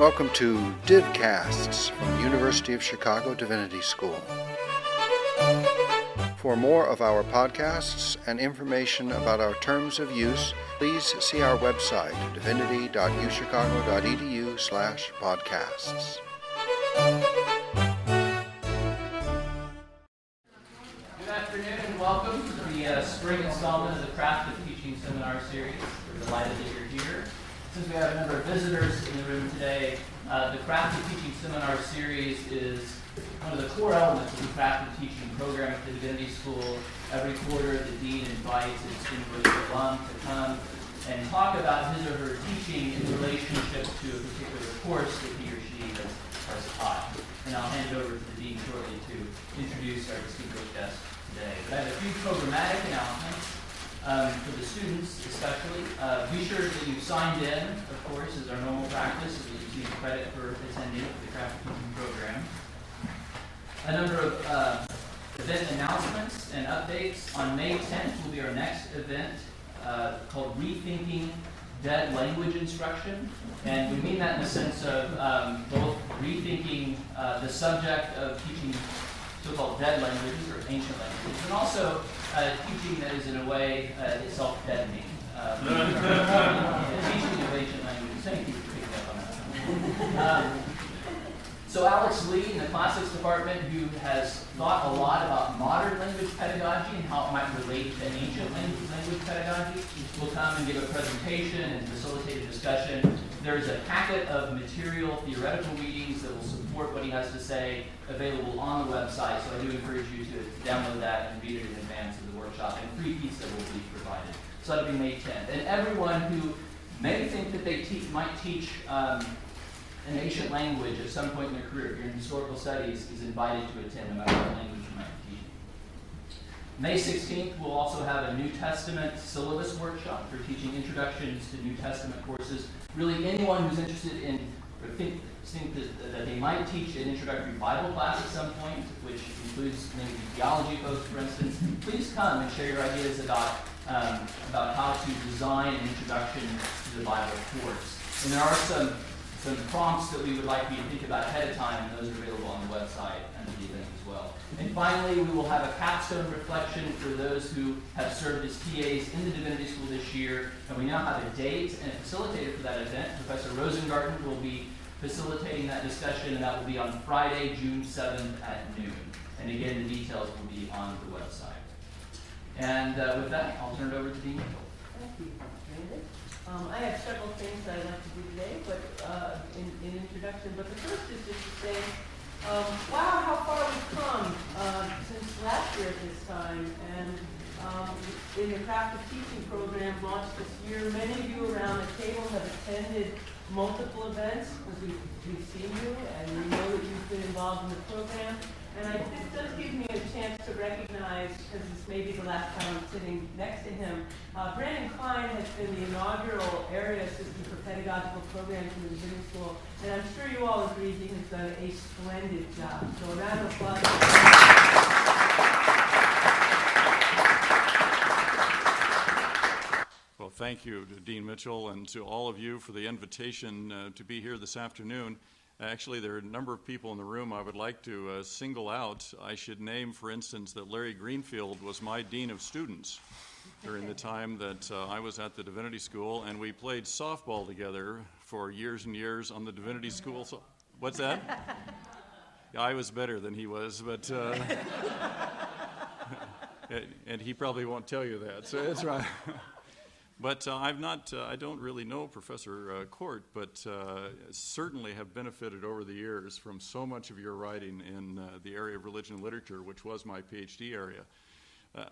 Welcome to Divcasts from the University of Chicago Divinity School. For more of our podcasts and information about our terms of use, please see our website, divinity.uchicago.edu/podcasts. Good afternoon and welcome to the spring installment of the Craft of Teaching Seminar Series. We're delighted that you're here. Since we have a number of visitors in the room today, the Craft of Teaching Seminar Series is one of the core elements of the Craft of Teaching program at the Divinity School. Every quarter, the Dean invites a distinguished alum to come and talk about his or her teaching in relationship to a particular course that he or she has taught. And I'll hand it over to the Dean shortly to introduce our distinguished guest today. But I have a few programmatic announcements. For the students especially, be sure that you've signed in, of course, as our normal practice, so that you receive credit for attending the Craft of Teaching program. A number of event announcements and updates. On May 10th will be our next event called Rethinking Dead Language Instruction. And we mean that in the sense of both rethinking the subject of teaching so-called dead languages or ancient languages, and also teaching that is in a way self-deadening. Teaching of ancient languages. Thank you for picking up on that. So Alex Lee in the classics department, who has thought a lot about modern language pedagogy and how it might relate to ancient language pedagogy, will come and give a presentation and facilitate a discussion. There's a packet of material, theoretical readings that will support what he has to say available on the website, so I do encourage you to download that and read it in advance of the workshop, and free pizza will be provided. So that'll be May 10th. And everyone who may think that they might teach an ancient language at some point in their career, if you're in historical studies, is invited to attend no matter what language you might be teaching. May 16th, we'll also have a New Testament syllabus workshop for teaching introductions to New Testament courses. Really, anyone who's interested in, or think that they might teach an introductory Bible class at some point, which includes maybe theology folks, for instance, please come and share your ideas about how to design an introduction to the Bible course. And there are some prompts that we would like you to think about ahead of time, and those are available on the website under the event as well. And finally, we will have a capstone reflection for those who have served as TAs in the Divinity School this year, and we now have a date and a facilitator for that event. Professor Rosengarten will be facilitating that discussion, and that will be on Friday, June 7th at noon. And again, the details will be on the website. And with that, I'll turn it over to Dean Mitchell. Thank you, Brandon. I have several things I'd like to do today, but in introduction. But the first is just to say, wow, how far we've come since last year at this time. And in the Craft of Teaching program launched this year, many of you around the table have attended multiple events because we've seen you and we know that you've been involved in the program. And this does give me a chance to recognize, because this may be the last time I'm sitting next to him, Brandon Klein has been the inaugural area assistant for pedagogical programs in the Divinity School, and I'm sure you all agree he has done a splendid job. So a round of applause. Well, thank you to Dean Mitchell and to all of you for the invitation to be here this afternoon. Actually, there are a number of people in the room I would like to single out. I should name, for instance, that Larry Greenfield was my dean of students during the time that I was at the Divinity School, and we played softball together for years and years on the Divinity School. What's that? Yeah, I was better than he was, but and he probably won't tell you that, so that's right. But I don't really know Professor Court, but certainly have benefited over the years from so much of your writing in the area of religion and literature, which was my Ph.D. area.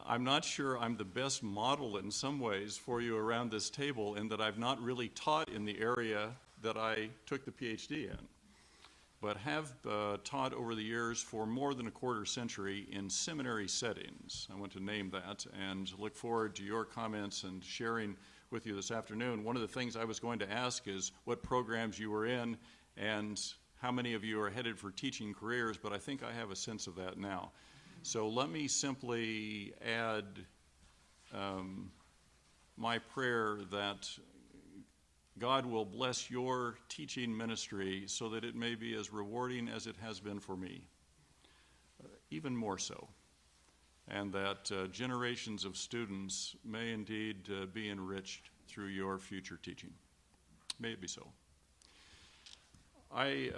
I'm not sure I'm the best model in some ways for you around this table, in that I've not really taught in the area that I took the Ph.D. in, but have taught over the years for more than a quarter century in seminary settings. I want to name that and look forward to your comments and sharing with you this afternoon. One of the things I was going to ask is what programs you were in and how many of you are headed for teaching careers, but I think I have a sense of that now. So let me simply add my prayer that God will bless your teaching ministry so that it may be as rewarding as it has been for me, even more so, and that generations of students may indeed be enriched through your future teaching. May it be so. I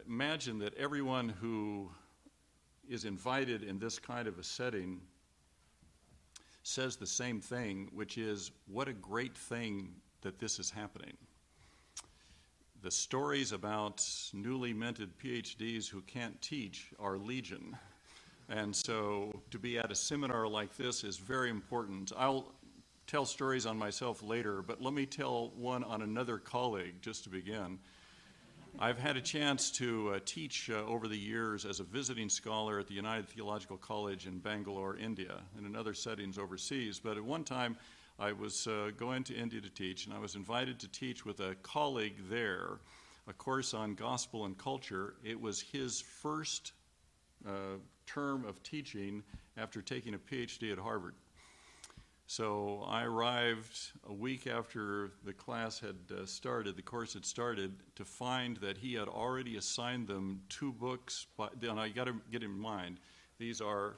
imagine that everyone who is invited in this kind of a setting says the same thing, which is, what a great thing that this is happening. The stories about newly minted Ph.D.s who can't teach are legion. And so to be at a seminar like this is very important. I'll tell stories on myself later, but let me tell one on another colleague just to begin. I've had a chance to teach over the years as a visiting scholar at the United Theological College in Bangalore, India, and in other settings overseas. But at one time, I was going to India to teach, and I was invited to teach with a colleague there a course on gospel and culture. It was his first term of teaching after taking a Ph.D. at Harvard. So I arrived a week after the class had started, the course had started, to find that he had already assigned them 2 books. And I got to get in mind, these are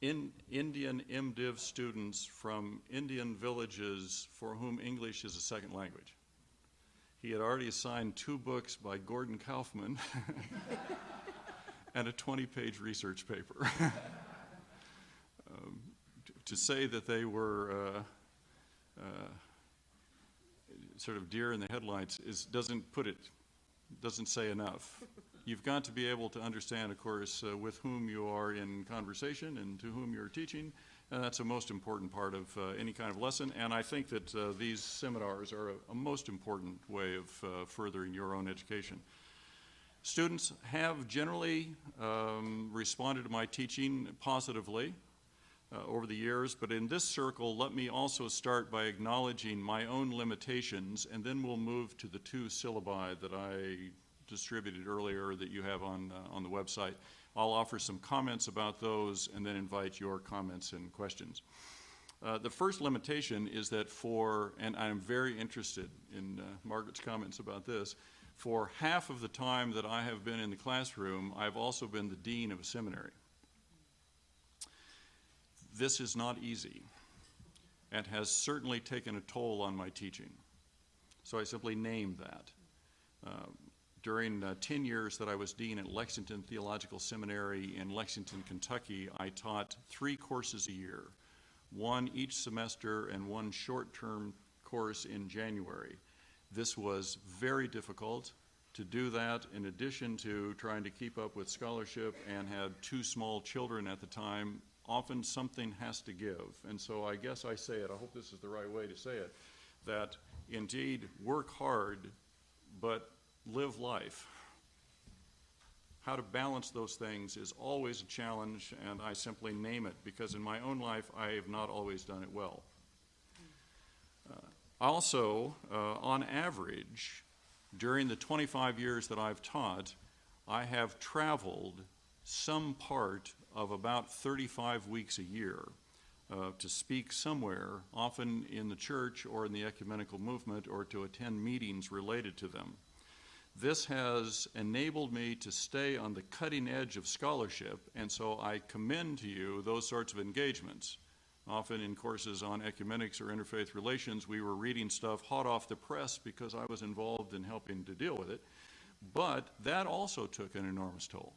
Indian MDiv students from Indian villages for whom English is a second language. He had already assigned 2 books by Gordon Kaufman and a 20-page research paper. To say that they were sort of deer in the headlights doesn't say enough. You've got to be able to understand, of course, with whom you are in conversation and to whom you're teaching, and that's a most important part of any kind of lesson. And I think that these seminars are a most important way of furthering your own education. Students have generally responded to my teaching positively over the years, but in this circle, let me also start by acknowledging my own limitations, and then we'll move to the 2 syllabi that I distributed earlier that you have on the website. I'll offer some comments about those and then invite your comments and questions. The first limitation is that and I'm very interested in Margaret's comments about this, for half of the time that I have been in the classroom, I've also been the dean of a seminary. This is not easy and has certainly taken a toll on my teaching. So I simply named that. During 10 years that I was dean at Lexington Theological Seminary in Lexington, Kentucky, I taught 3 courses a year, 1 each semester and 1 short-term course in January. This was very difficult to do that in addition to trying to keep up with scholarship and had 2 small children at the time. Often something has to give. And so I guess I say it, I hope this is the right way to say it, that indeed work hard, but live life. How to balance those things is always a challenge, and I simply name it because in my own life I have not always done it well. Also, on average, during the 25 years that I've taught, I have traveled some part of about 35 weeks a year to speak somewhere, often in the church or in the ecumenical movement, or to attend meetings related to them. This has enabled me to stay on the cutting edge of scholarship, and so I commend to you those sorts of engagements. Often in courses on ecumenics or interfaith relations, we were reading stuff hot off the press because I was involved in helping to deal with it, but that also took an enormous toll.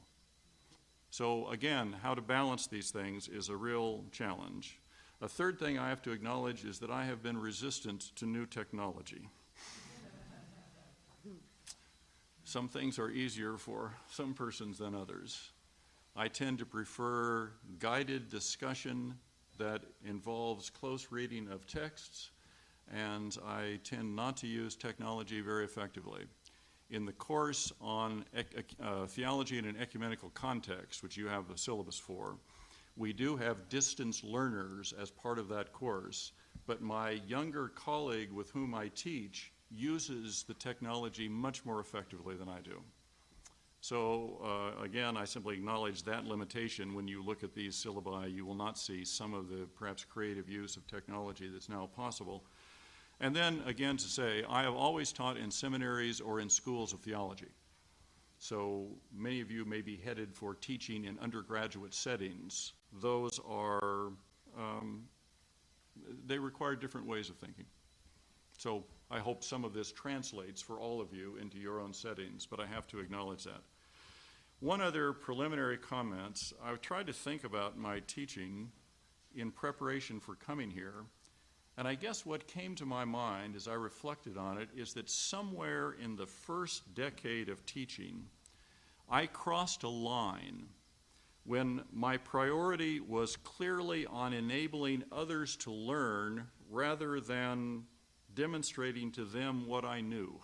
So again, how to balance these things is a real challenge. A third thing I have to acknowledge is that I have been resistant to new technology. Some things are easier for some persons than others. I tend to prefer guided discussion that involves close reading of texts, and I tend not to use technology very effectively. In the course on theology in an ecumenical context, which you have a syllabus for, we do have distance learners as part of that course, but my younger colleague with whom I teach uses the technology much more effectively than I do. So again, I simply acknowledge that limitation. When you look at these syllabi, you will not see some of the perhaps creative use of technology that's now possible. And then again to say, I have always taught in seminaries or in schools of theology. So many of you may be headed for teaching in undergraduate settings. Those are, they require different ways of thinking. So I hope some of this translates for all of you into your own settings, but I have to acknowledge that. One other preliminary comment, I've tried to think about my teaching in preparation for coming here, and I guess what came to my mind as I reflected on it is that somewhere in the first decade of teaching, I crossed a line when my priority was clearly on enabling others to learn rather than demonstrating to them what I knew.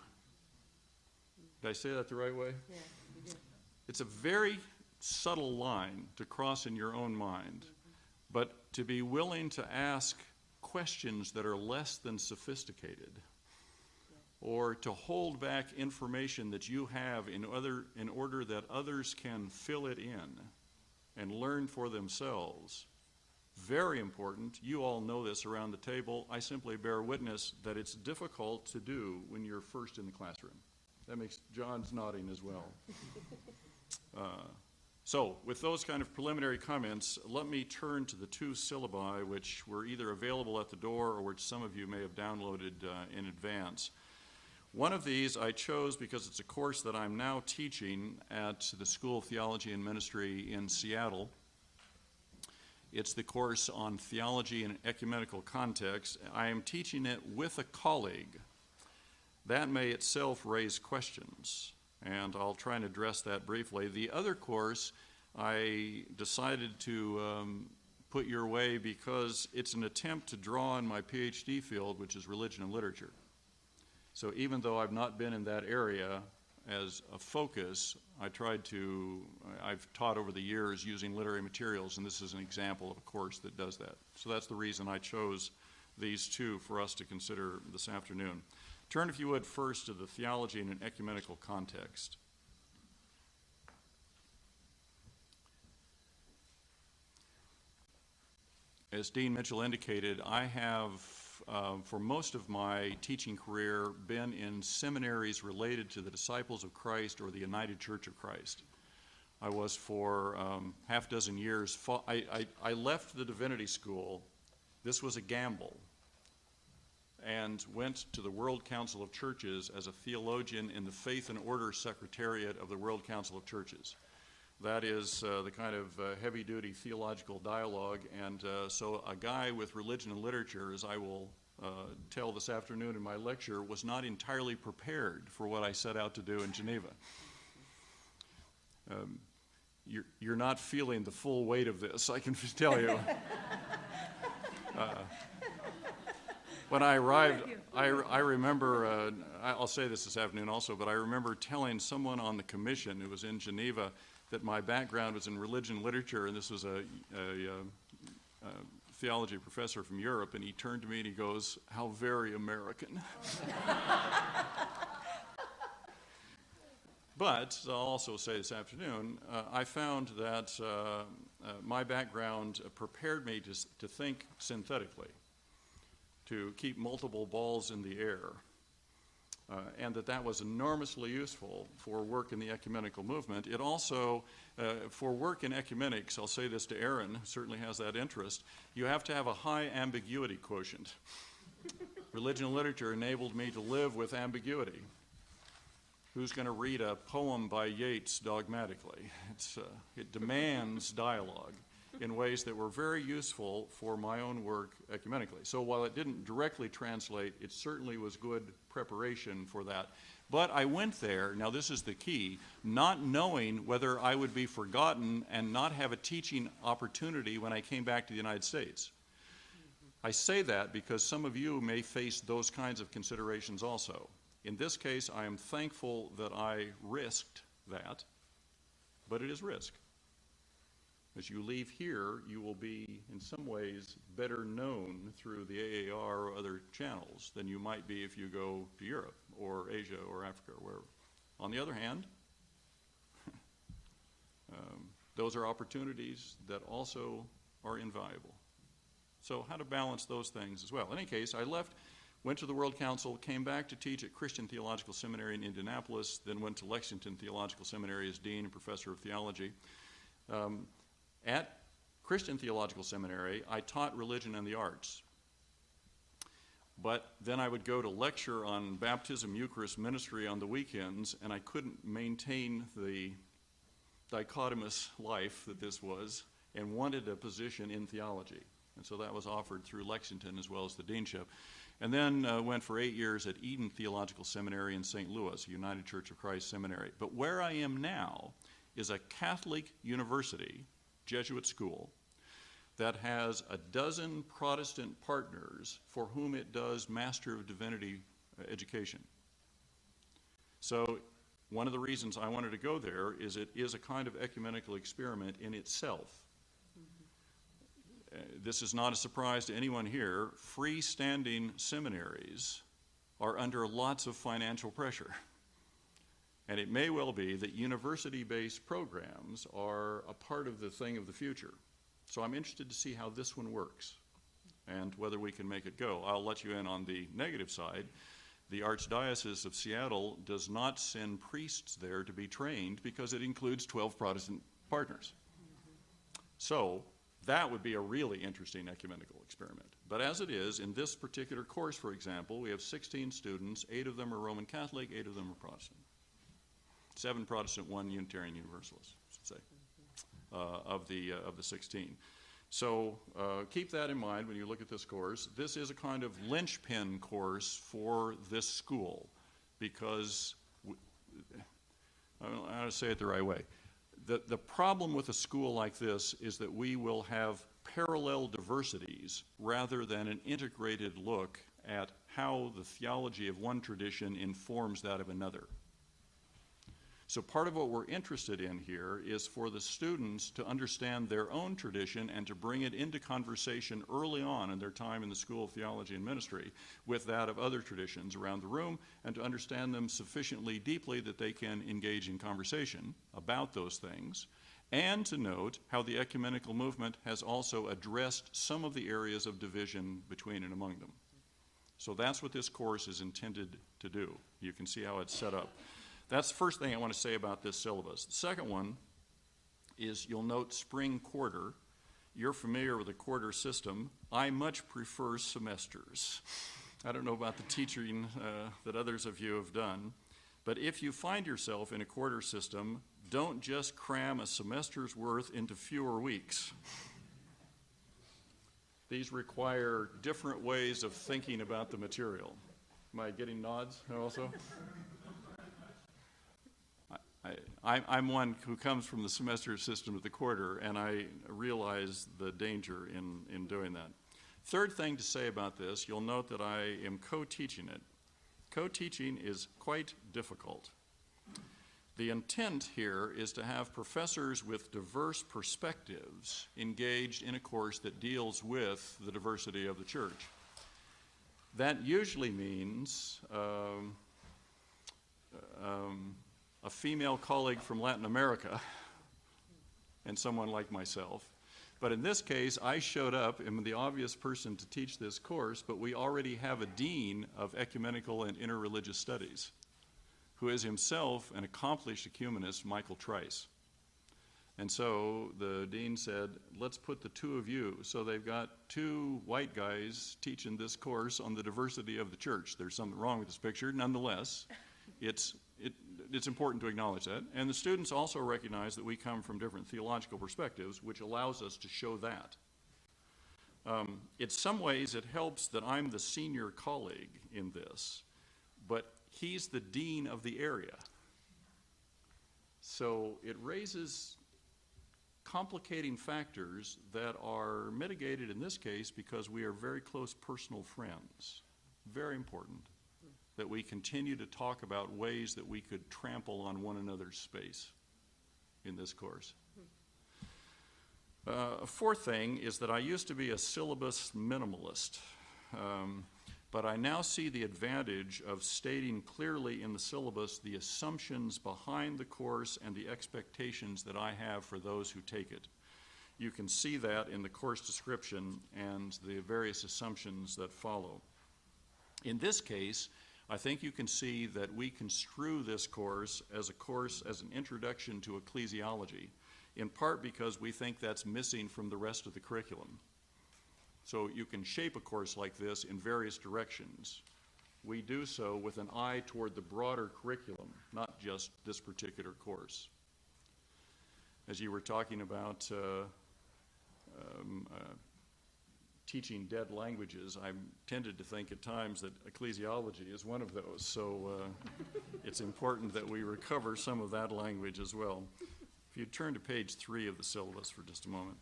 Did I say that the right way? Yeah, you did. It's a very subtle line to cross in your own mind, but to be willing to ask questions that are less than sophisticated, or to hold back information that you have in order that others can fill it in and learn for themselves. Very important. You all know this around the table. I simply bear witness that it's difficult to do when you're first in the classroom. That makes John's nodding as well. So with those kind of preliminary comments, let me turn to the two syllabi which were either available at the door or which some of you may have downloaded in advance. One of these I chose because it's a course that I'm now teaching at the School of Theology and Ministry in Seattle. It's the course on theology in an ecumenical context. I am teaching it with a colleague. That may itself raise questions, and I'll try and address that briefly. The other course I decided to put your way because it's an attempt to draw on my Ph.D. field, which is religion and literature. So even though I've not been in that area as a focus, I've taught over the years using literary materials, and this is an example of a course that does that. So that's the reason I chose these two for us to consider this afternoon. Turn, if you would, first to the theology in an ecumenical context. As Dean Mitchell indicated, I have, for most of my teaching career, been in seminaries related to the Disciples of Christ or the United Church of Christ. I was for half dozen years. I left the Divinity School. This was a gamble, and went to the World Council of Churches as a theologian in the Faith and Order Secretariat of the World Council of Churches. That is the kind of heavy-duty theological dialogue, and so a guy with religion and literature, as I will tell this afternoon in my lecture, was not entirely prepared for what I set out to do in Geneva. You're not feeling the full weight of this, I can tell you. When I arrived, I remember, I'll say this afternoon also, but I remember telling someone on the commission who was in Geneva that my background was in religion and literature, and this was a theology professor from Europe, and he turned to me and he goes, "How very American." But I'll also say this afternoon, I found that my background prepared me to think synthetically, to keep multiple balls in the air, and that was enormously useful for work in the ecumenical movement. It also, for work in ecumenics, I'll say this to Aaron, who certainly has that interest, you have to have a high ambiguity quotient. Religion and literature enabled me to live with ambiguity. Who's going to read a poem by Yeats dogmatically? It demands dialogue in ways that were very useful for my own work ecumenically. So while it didn't directly translate, it certainly was good preparation for that. But I went there, now this is the key, not knowing whether I would be forgotten and not have a teaching opportunity when I came back to the United States. I say that because some of you may face those kinds of considerations also. In this case, I am thankful that I risked that, but it is risk. As you leave here, you will be, in some ways, better known through the AAR or other channels than you might be if you go to Europe or Asia or Africa or wherever. On the other hand, those are opportunities that also are invaluable. So how to balance those things as well. In any case, I left went to the World Council, came back to teach at Christian Theological Seminary in Indianapolis, then went to Lexington Theological Seminary as Dean and Professor of Theology. At Christian Theological Seminary, I taught religion and the arts. But then I would go to lecture on baptism, Eucharist, ministry on the weekends, and I couldn't maintain the dichotomous life that this was, and wanted a position in theology. And so that was offered through Lexington as well as the deanship. And then went for 8 years at Eden Theological Seminary in St. Louis, United Church of Christ Seminary. But where I am now is a Catholic university, Jesuit school, that has a dozen Protestant partners for whom it does Master of Divinity education. So one of the reasons I wanted to go there is it is a kind of ecumenical experiment in itself. This is not a surprise to anyone here. Freestanding seminaries are under lots of financial pressure. And it may well be that university-based programs are a part of the thing of the future. So I'm interested to see how this one works and whether we can make it go. I'll let you in on the negative side. The Archdiocese of Seattle does not send priests there to be trained because it includes 12 Protestant partners. So that would be a really interesting ecumenical experiment. But as it is, in this particular course, for example, we have 16 students. 8 of them are Roman Catholic, 8 of them are Protestant. 7 Protestant, 1 Unitarian Universalist, I should say, of the 16. So keep that in mind when you look at this course. This is a kind of linchpin course for this school because, I don't know how to say it the right way. The problem with a school like this is that we will have parallel diversities rather than an integrated look at how the theology of one tradition informs that of another. So part of what we're interested in here is for the students to understand their own tradition and to bring it into conversation early on in their time in the School of Theology and Ministry with that of other traditions around the room, and to understand them sufficiently deeply that they can engage in conversation about those things, and to note how the ecumenical movement has also addressed some of the areas of division between and among them. So that's what this course is intended to do. You can see how it's set up. That's the first thing I want to say about this syllabus. The second one is you'll note spring quarter. You're familiar with the quarter system. I much prefer semesters. I don't know about the teaching that others of you have done, but if you find yourself in a quarter system, don't just cram a semester's worth into fewer weeks. These require different ways of thinking about the material. Am I getting nods also? I'm one who comes from the semester system of the quarter, and I realize the danger in doing that. Third thing to say about this, you'll note that I am co-teaching it. Co-teaching is quite difficult. The intent here is to have professors with diverse perspectives engaged in a course that deals with the diversity of the church. That usually means a female colleague from Latin America and someone like myself. But in this case, I showed up and am the obvious person to teach this course, but we already have a dean of ecumenical and interreligious studies who is himself an accomplished ecumenist, Michael Trice. And so the dean said, let's put the two of you. So they've got 2 white guys teaching this course on the diversity of the church. There's something wrong with this picture. Nonetheless, it's important to acknowledge that. And the students also recognize that we come from different theological perspectives, which allows us to show that. In some ways, it helps that I'm the senior colleague in this, but he's the dean of the area. So it raises complicating factors that are mitigated in this case because we are very close personal friends. Very important that we continue to talk about ways that we could trample on one another's space in this course. A fourth thing is that I used to be a syllabus minimalist, but I now see the advantage of stating clearly in the syllabus the assumptions behind the course and the expectations that I have for those who take it. You can see that in the course description and the various assumptions that follow. In this case, I think you can see that we construe this course as an introduction to ecclesiology, in part because we think that's missing from the rest of the curriculum. So you can shape a course like this in various directions. We do so with an eye toward the broader curriculum, not just this particular course. As you were talking about teaching dead languages, I'm tended to think at times that ecclesiology is one of those. So it's important that we recover some of that language as well. If you turn to page 3 of the syllabus for just a moment.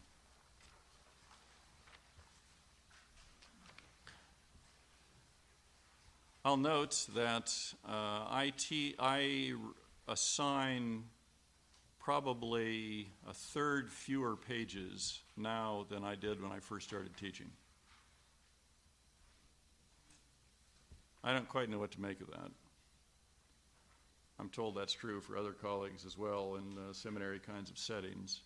I'll note that I assign probably a third fewer pages now than I did when I first started teaching. I don't quite know what to make of that. I'm told that's true for other colleagues as well in seminary kinds of settings.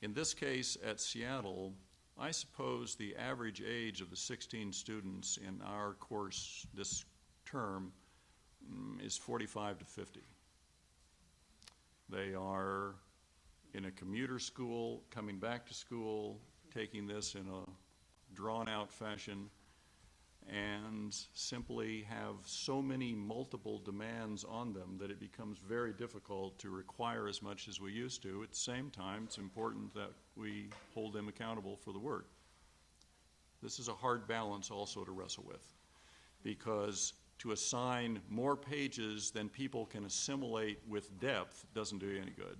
In this case, at Seattle, I suppose the average age of the 16 students in our course this term is 45 to 50. They are in a commuter school, coming back to school, taking this in a drawn-out fashion, and simply have so many multiple demands on them that it becomes very difficult to require as much as we used to. At the same time, it's important that we hold them accountable for the work. This is a hard balance also to wrestle with, because to assign more pages than people can assimilate with depth doesn't do you any good.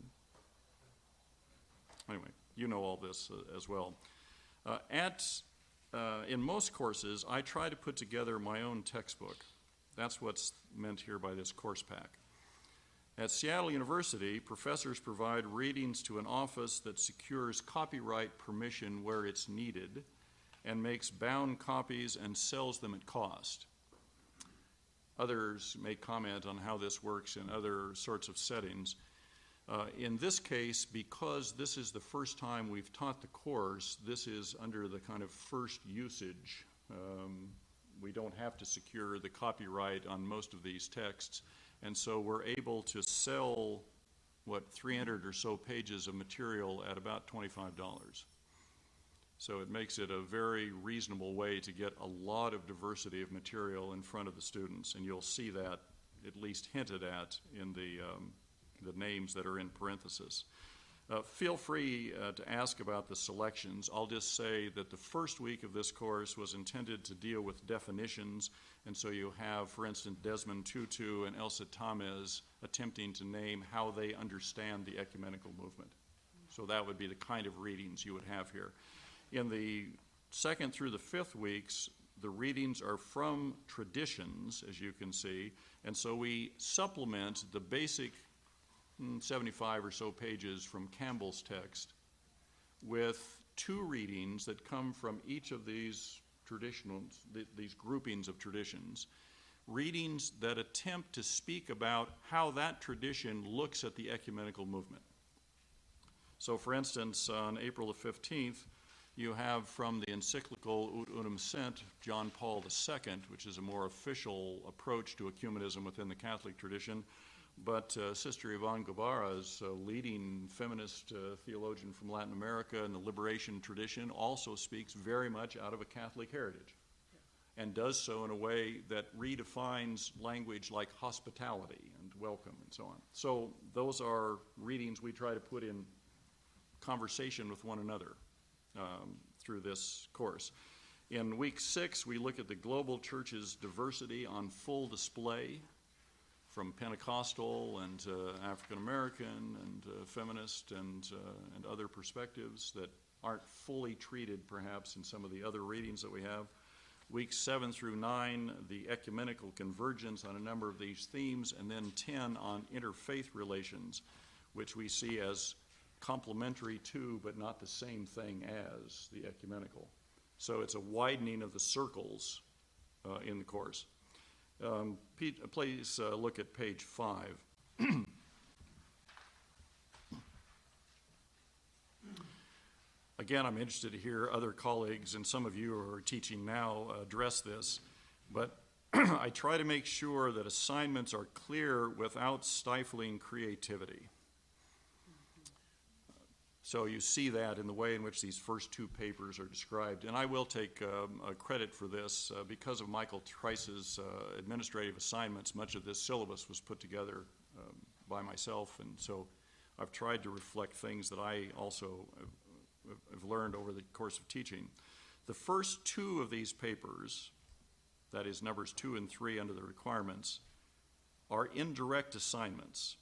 Anyway, you know all this as well. In most courses, I try to put together my own textbook. That's what's meant here by this course pack. At Seattle University, professors provide readings to an office that secures copyright permission where it's needed and makes bound copies and sells them at cost. Others may comment on how this works in other sorts of settings. In this case, because this is the first time we've taught the course, this is under the kind of first usage. We don't have to secure the copyright on most of these texts, and so we're able to sell, 300 or so pages of material at about $25. So it makes it a very reasonable way to get a lot of diversity of material in front of the students, and you'll see that at least hinted at in the names that are in parentheses. Feel free to ask about the selections. I'll just say that the first week of this course was intended to deal with definitions, and so you have, for instance, Desmond Tutu and Elsa Tamez attempting to name how they understand the ecumenical movement. So that would be the kind of readings you would have here. In the second through the fifth weeks, the readings are from traditions, as you can see, and so we supplement the basic 75 or so pages from Campbell's text with two readings that come from each of these traditions, these groupings of traditions, readings that attempt to speak about how that tradition looks at the ecumenical movement. So, for instance, on April the 15th, you have from the encyclical Ut Unum Sent, John Paul II, which is a more official approach to ecumenism within the Catholic tradition. But Sister Yvonne Guevara is a leading feminist theologian from Latin America, and the liberation tradition also speaks very much out of a Catholic heritage, and does so in a way that redefines language like hospitality and welcome and so on. So those are readings we try to put in conversation with one another through this course. In week 6, we look at the global church's diversity on full display, from Pentecostal and African American and feminist and other perspectives that aren't fully treated perhaps in some of the other readings that we have. Weeks 7 through 9, the ecumenical convergence on a number of these themes, and then 10 on interfaith relations, which we see as complementary to but not the same thing as the ecumenical. So it's a widening of the circles in the course. Please look at page 5. Again, I'm interested to hear other colleagues, and some of you who are teaching now, address this. But I try to make sure that assignments are clear without stifling creativity. So you see that in the way in which these first two papers are described. And I will take credit for this. Because of Michael Trice's administrative assignments, much of this syllabus was put together by myself. And so I've tried to reflect things that I also have learned over the course of teaching. The first two of these papers, that is numbers 2 and 3 under the requirements, are indirect assignments.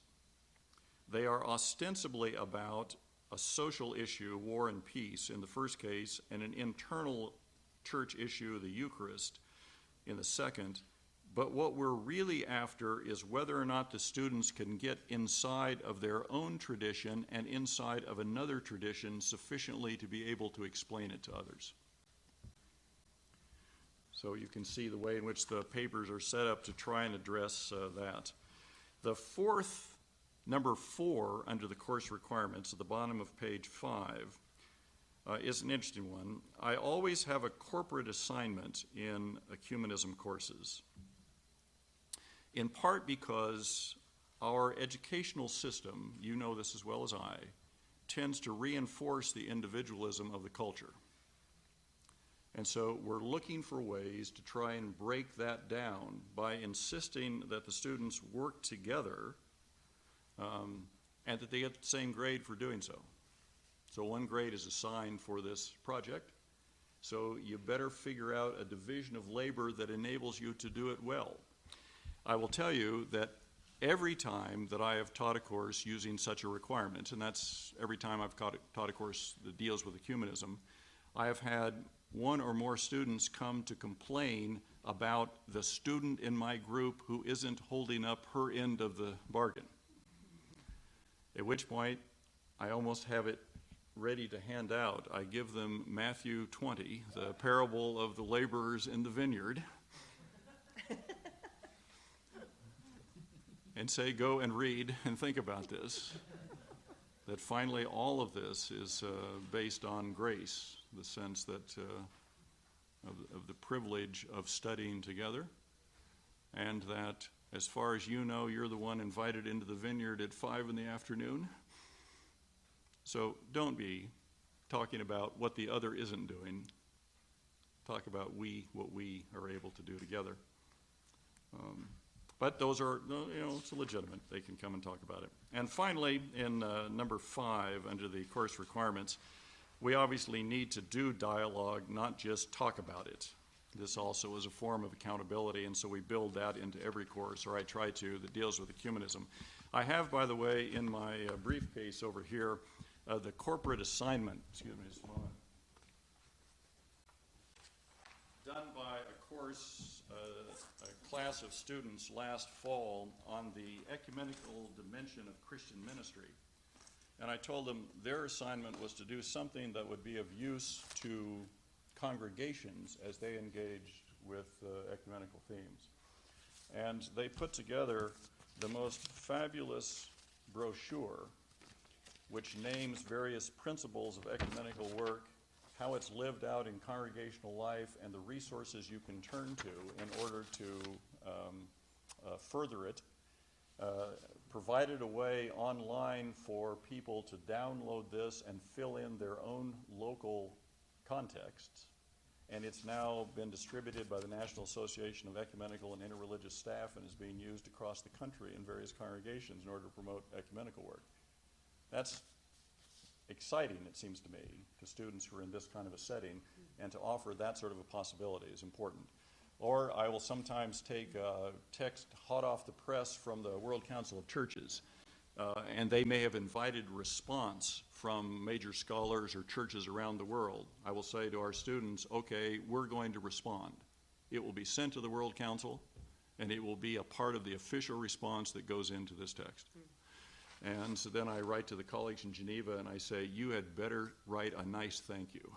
They are ostensibly about a social issue, war and peace, in the first case, and an internal church issue, the Eucharist, in the second. But what we're really after is whether or not the students can get inside of their own tradition and inside of another tradition sufficiently to be able to explain it to others. So you can see the way in which the papers are set up to try and address that. The fourth, number 4, under the course requirements at the bottom of page 5, is an interesting one. I always have a corporate assignment in ecumenism courses, in part because our educational system, you know this as well as I, tends to reinforce the individualism of the culture. And so we're looking for ways to try and break that down by insisting that the students work together and that they get the same grade for doing so. So 1 grade is assigned for this project. So you better figure out a division of labor that enables you to do it well. I will tell you that every time that I have taught a course using such a requirement, and that's every time I've taught a course that deals with ecumenism, I have had 1 or more students come to complain about the student in my group who isn't holding up her end of the bargain. At which point, I almost have it ready to hand out. I give them Matthew 20, the parable of the laborers in the vineyard, and say, go and read and think about this. That finally all of this is based on grace, the sense that of the privilege of studying together, and that as far as you know, you're the one invited into the vineyard at 5 in the afternoon. So don't be talking about what the other isn't doing. Talk about what we are able to do together. But those are, it's legitimate. They can come and talk about it. And finally, in number 5, under the course requirements, we obviously need to do dialogue, not just talk about it. This also is a form of accountability, and so we build that into every course, or I try to, that deals with ecumenism. I have, by the way, in my briefcase over here, the corporate assignment, excuse me just a moment, done by a course, a class of students last fall on the ecumenical dimension of Christian ministry. And I told them their assignment was to do something that would be of use to congregations as they engaged with ecumenical themes. And they put together the most fabulous brochure which names various principles of ecumenical work, how it's lived out in congregational life, and the resources you can turn to in order to further it. Provided a way online for people to download this and fill in their own local contexts. And it's now been distributed by the National Association of Ecumenical and Interreligious Staff and is being used across the country in various congregations in order to promote ecumenical work. That's exciting, it seems to me, to students who are in this kind of a setting, and to offer that sort of a possibility is important. Or I will sometimes take a text hot off the press from the World Council of Churches, and they may have invited response from major scholars or churches around the world. I will say to our students, okay, we're going to respond. It will be sent to the World Council, and it will be a part of the official response that goes into this text. And so then I write to the colleagues in Geneva and I say, you had better write a nice thank you.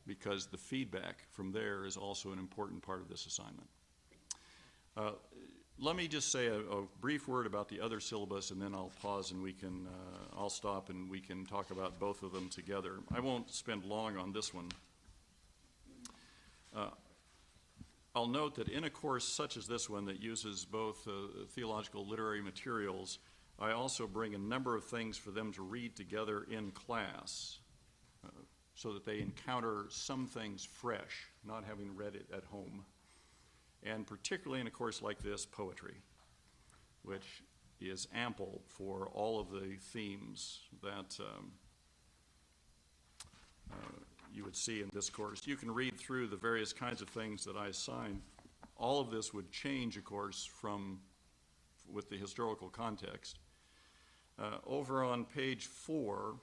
Because the feedback from there is also an important part of this assignment. Let me just say a brief word about the other syllabus, and then I'll pause and I'll stop and we can talk about both of them together. I won't spend long on this one. I'll note that in a course such as this one that uses both theological literary materials, I also bring a number of things for them to read together in class so that they encounter some things fresh, not having read it at home. And particularly in a course like this, poetry, which is ample for all of the themes that you would see in this course. You can read through the various kinds of things that I assign. All of this would change, of course, with the historical context. Over on page 4,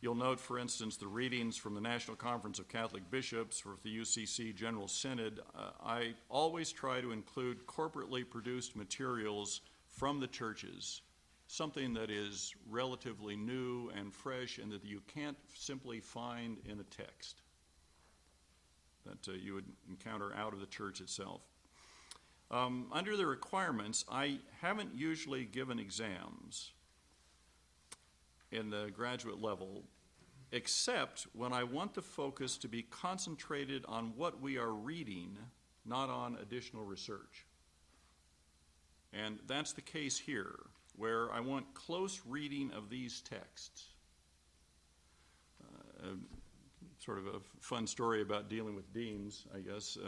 you'll note, for instance, the readings from the National Conference of Catholic Bishops or the UCC General Synod. I always try to include corporately produced materials from the churches, something that is relatively new and fresh and that you can't simply find in a text, that you would encounter out of the church itself. Under the requirements, I haven't usually given exams in the graduate level, except when I want the focus to be concentrated on what we are reading, not on additional research. And that's the case here, where I want close reading of these texts. Sort of a fun story about dealing with deans, I guess.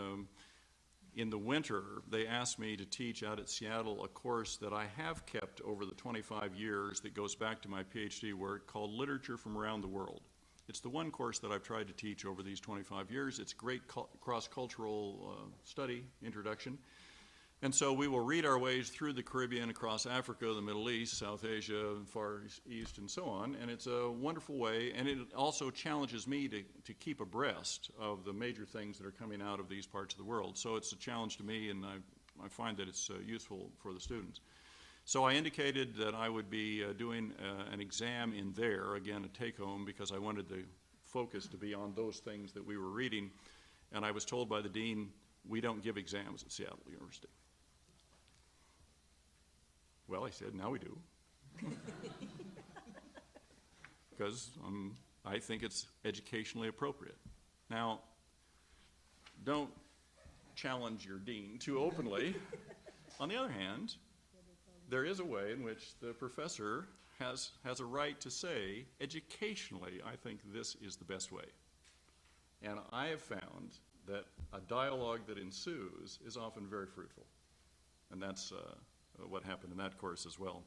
In the winter, they asked me to teach out at Seattle a course that I have kept over the 25 years that goes back to my Ph.D. work called Literature from Around the World. It's the one course that I've tried to teach over these 25 years. It's great cross-cultural study, introduction. And so we will read our ways through the Caribbean, across Africa, the Middle East, South Asia, Far East, and so on. And it's a wonderful way, and it also challenges me to keep abreast of the major things that are coming out of these parts of the world. So it's a challenge to me, and I find that it's useful for the students. So I indicated that I would be doing an exam in there, again, a take-home, because I wanted the focus to be on those things that we were reading. And I was told by the dean, we don't give exams at Seattle University. Well, I said, now we do. Because I think it's educationally appropriate. Now, don't challenge your dean too openly. On the other hand, there is a way in which the professor has a right to say, educationally, I think this is the best way. And I have found that a dialogue that ensues is often very fruitful. And that's what happened in that course as well.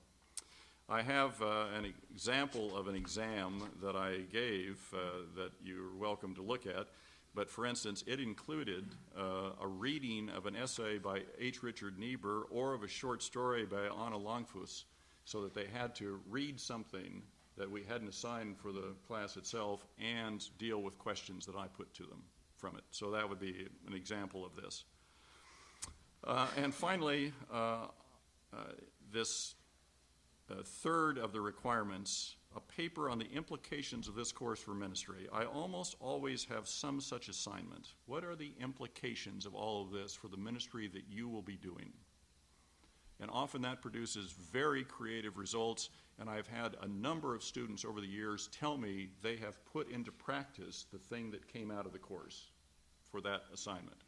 I have an example of an exam that I gave that you're welcome to look at, but for instance, it included a reading of an essay by H. Richard Niebuhr or of a short story by Anna Langfuss, so that they had to read something that we hadn't assigned for the class itself and deal with questions that I put to them from it. So that would be an example of this. And finally, this third of the requirements, a paper on the implications of this course for ministry. I almost always have some such assignment. What are the implications of all of this for the ministry that you will be doing? And often that produces very creative results, and I've had a number of students over the years tell me they have put into practice the thing that came out of the course for that assignment.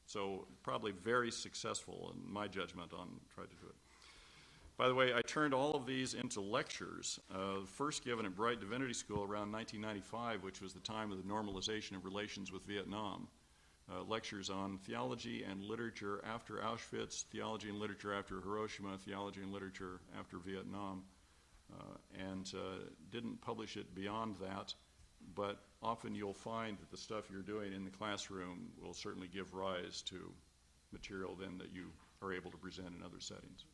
So probably very successful in my judgment on trying to do it. By the way, I turned all of these into lectures, first given at Bright Divinity School around 1995, which was the time of the normalization of relations with Vietnam. Lectures on theology and literature after Auschwitz, theology and literature after Hiroshima, theology and literature after Vietnam, and didn't publish it beyond that, but often you'll find that the stuff you're doing in the classroom will certainly give rise to material then that you are able to present in other settings.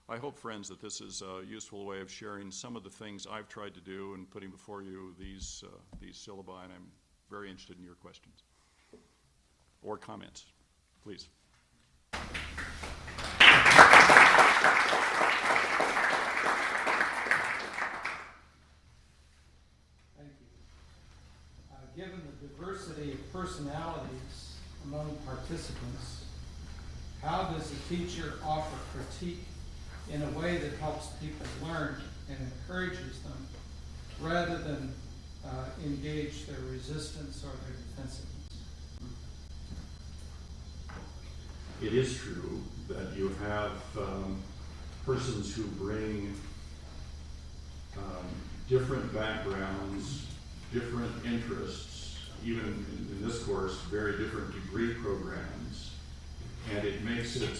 I hope, friends, that this is a useful way of sharing some of the things I've tried to do and putting before you these syllabi, and I'm very interested in your questions or comments. Please. Thank you. Given the diversity of personalities among participants, how does a teacher offer critique in a way that helps people learn and encourages them, rather than engage their resistance or their defensiveness? it is true that you have persons who bring different backgrounds, different interests, even in this course, very different degree programs. And it makes it,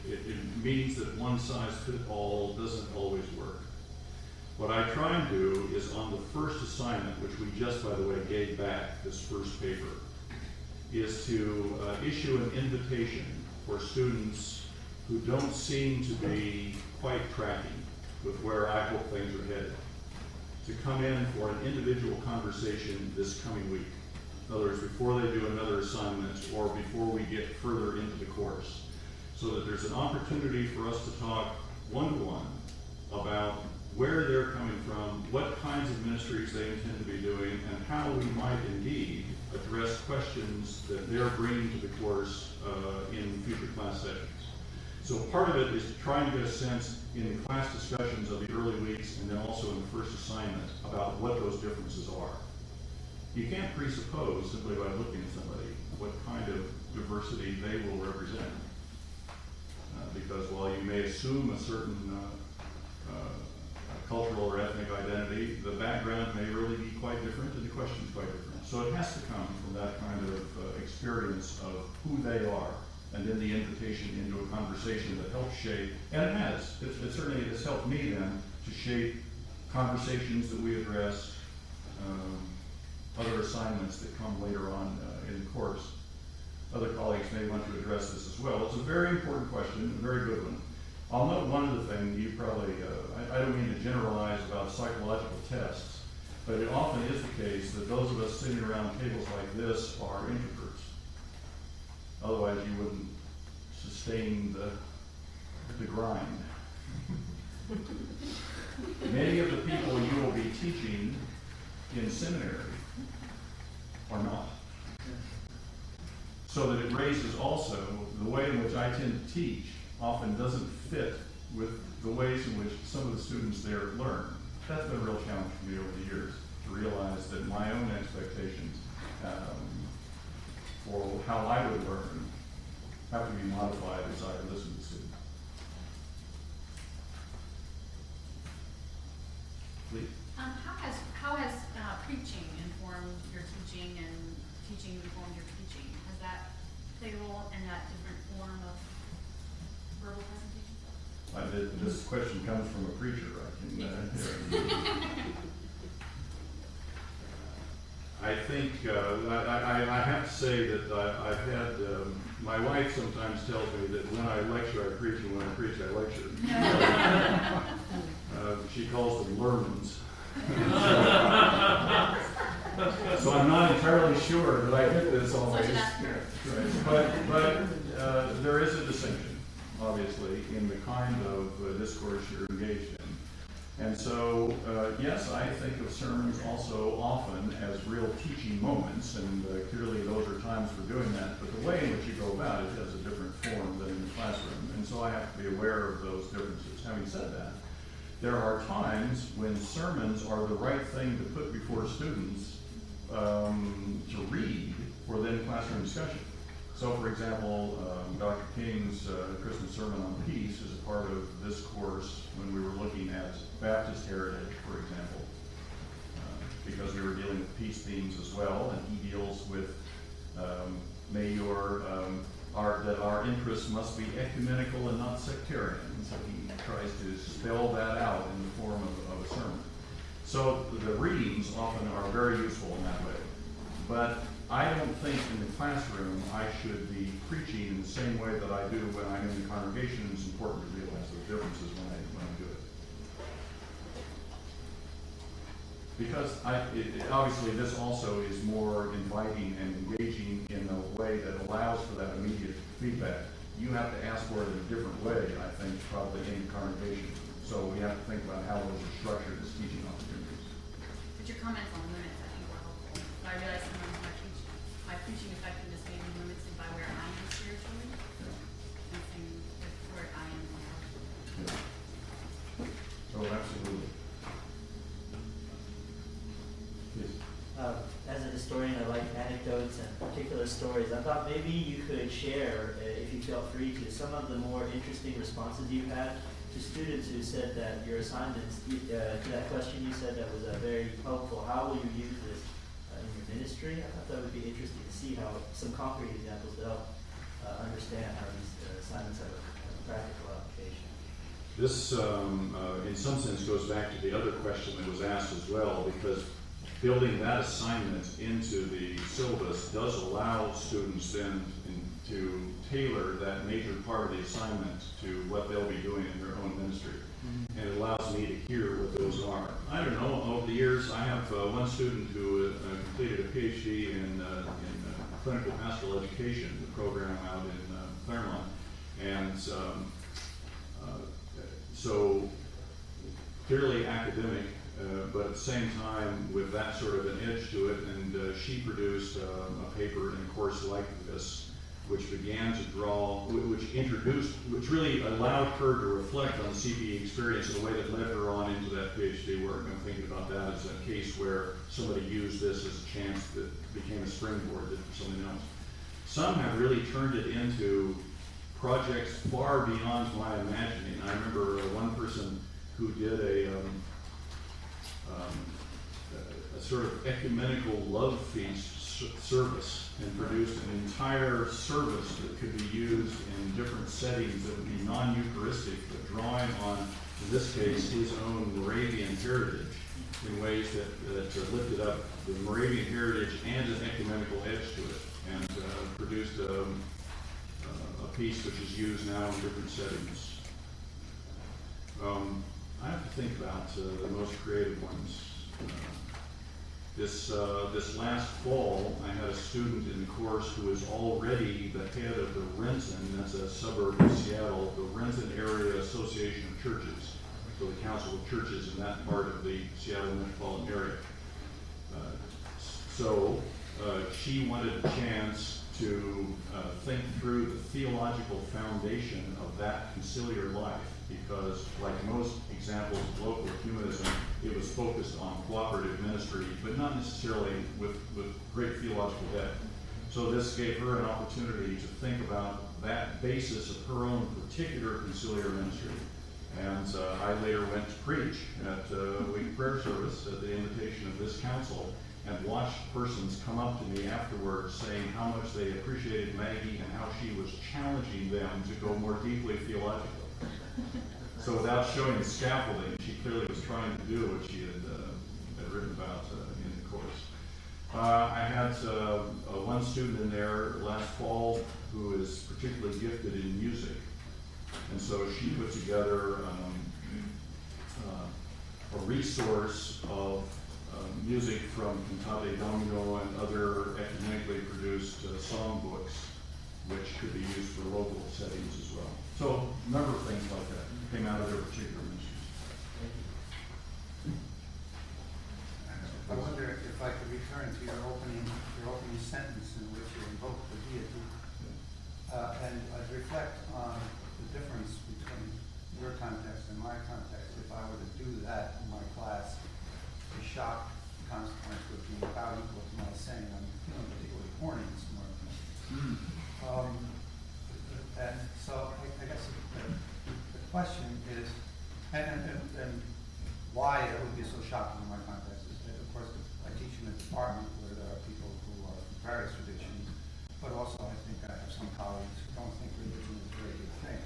it means that one size fits all doesn't always work. What I try and do is on the first assignment, which we just, by the way, gave back this first paper, is to issue an invitation for students who don't seem to be quite tracking with where I hope things are headed, to come in for an individual conversation this coming week. In other words, before they do another assignment or before we get further into the course, so that there's an opportunity for us to talk one-to-one about where they're coming from, what kinds of ministries they intend to be doing, and how we might indeed address questions that they're bringing to the course in future class sessions. So part of it is to try and get a sense in the class discussions of the early weeks and then also in the first assignment about what those differences are. You can't presuppose simply by looking at somebody what kind of diversity they will represent. Because while you may assume a certain cultural or ethnic identity, the background may really be quite different and the questions quite different. So it has to come from that kind of experience of who they are, and then the invitation into a conversation that helps shape, and it has. It certainly has helped me then to shape conversations that we address, other assignments that come later on in the course. Other colleagues may want to address this as well. It's a very important question, a very good one. I'll note one other thing. You probably, I don't mean to generalize about psychological tests, but it often is the case that those of us sitting around tables like this are introverts. Otherwise you wouldn't sustain the grind. Many of the people you will be teaching in seminary are not. So that it raises also the way in which I tend to teach often doesn't fit with the ways in which some of the students there learn. That's been a real challenge for me over the years, to realize that my own expectations for how I would learn have to be modified as I listen to students. Please. How has preaching informed your teaching and teaching informed your teaching? Has that played a role in that different form of verbal presentation? This question comes from a preacher, I can I think, I have to say that I've had, my wife sometimes tells me that when I lecture, I preach, and when I preach, I lecture. She calls them lermons. So I'm not entirely sure that I get this always. But there is a distinction, obviously, in the kind of discourse you're engaged in. And so, yes, I think of sermons also often as real teaching moments, and clearly those are times for doing that, but the way in which you go about it has a different form than in the classroom, and so I have to be aware of those differences. Having said that, there are times when sermons are the right thing to put before students to read for then classroom discussion. So, for example, Dr. King's Christmas sermon on peace is a part of this course when we were looking at Baptist heritage, for example, because we were dealing with peace themes as well, and he deals with that our interests must be ecumenical and not sectarian. So he tries to spell that out in the form of a sermon. So the readings often are very useful in that way. But I don't think in the classroom I should be preaching in the same way that I do when I'm in the congregation. It's important to realize those differences when I do it. Because obviously this also is more inviting and engaging in a way that allows for that immediate feedback. You have to ask for it in a different way, I think, probably in the congregation. So we have to think about how those are structured as teaching opportunities. But your comments on limits, I think, were helpful. I realize sometimes my preaching effectiveness may be limited by where I am spiritually, and same with where I am intellectually. Yeah. Oh, absolutely. Yes. As a historian, I like anecdotes, and particularly particular stories. I thought maybe you could share, if you felt free to, some of the more interesting responses you've had to students who said that your assignments, to that question you said that was very helpful. How will you use this in your ministry? I thought that would be interesting to see how some concrete examples to help understand how these assignments have a practical application. This, in some sense, goes back to the other question that was asked as well, because building that assignment into the syllabus does allow students then to tailor that major part of the assignment to what they'll be doing in their own ministry. Mm-hmm. And it allows me to hear what those are. I don't know, over the years, I have one student who completed a Ph.D. in clinical pastoral education, the program out in Claremont. And so clearly academic, but at the same time with that sort of an edge to it, and she produced a paper in a course like this, which began to draw, which really allowed her to reflect on CPE experience in a way that led her on into that PhD work. I'm thinking about that as a case where somebody used this as a chance that became a springboard for something else. Some have really turned it into projects far beyond my imagining. I remember one person who did a sort of ecumenical love feast service and produced an entire service that could be used in different settings that would be non-Eucharistic, but drawing on, in this case, his own Moravian heritage in ways that lifted up the Moravian heritage and an ecumenical edge to it, and produced a piece which is used now in different settings. I have to think about the most creative ones. This last fall, I had a student in the course who is already the head of the Renton, that's a suburb of Seattle, the Renton Area Association of Churches, so the Council of Churches in that part of the Seattle metropolitan area. So she wanted a chance to think through the theological foundation of that conciliar life, because like most examples of local ecumenism, it was focused on cooperative ministry, but not necessarily with great theological depth. So this gave her an opportunity to think about that basis of her own particular conciliar ministry. And I later went to preach at a week prayer service at the invitation of this council, and watched persons come up to me afterwards saying how much they appreciated Maggie and how she was challenging them to go more deeply theologically. So without showing the scaffolding, she clearly was trying to do what she had written about in the course. I had one student in there last fall who is particularly gifted in music. And so she put together a resource of music from Cantate Domino and other ecumenically produced songbooks, which could be used for local settings as well. So a number of things like that came out of their particular ministries. I wonder if I could return to your opening sentence in which you invoked the deity, and I'd reflect on the difference between your context and my context. If I were to do that in my class, the shock consequence would be about equal to my saying I'm feeling particularly horny this morning. And so I guess the question is, and why it would be so shocking in my context is that, of course, I teach in a department where there are people who are from various traditions, but also I think I have some colleagues who don't think religion is a very good thing.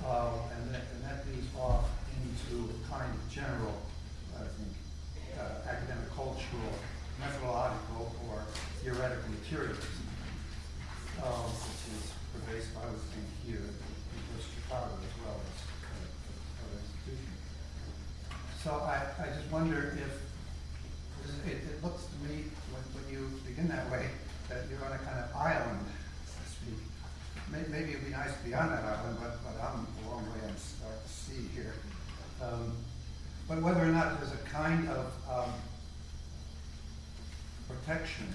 And that leads off into a kind of general, I think, academic, cultural, methodological, or theoretical materialism, which is pervasive, I would think, here in UChicago as well as other institutions. So I just wonder if it looks to me when you begin that way that you're on a kind of island, so to speak. Maybe it'd be nice to be on that island, but I'm a long way on start to sea here. But whether or not there's a kind of protection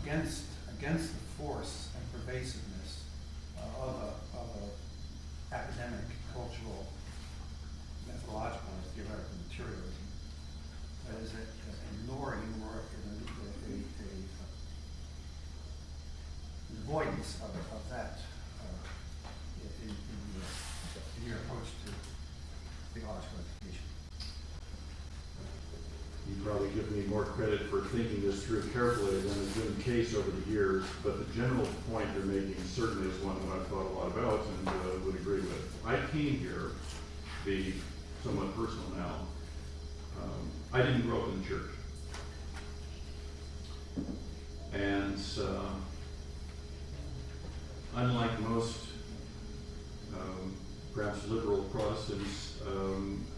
against the force and pervasiveness of a academic, cultural, methodological, or theoretical materialism, that is ignoring or avoidance of that in your approach to theological education? You probably give me more credit for thinking this through carefully than has been the case over the years, but the general point you're making certainly is one that I've thought a lot about and would agree with. I came here, to be somewhat personal now, I didn't grow up in the church. And unlike most perhaps liberal Protestants,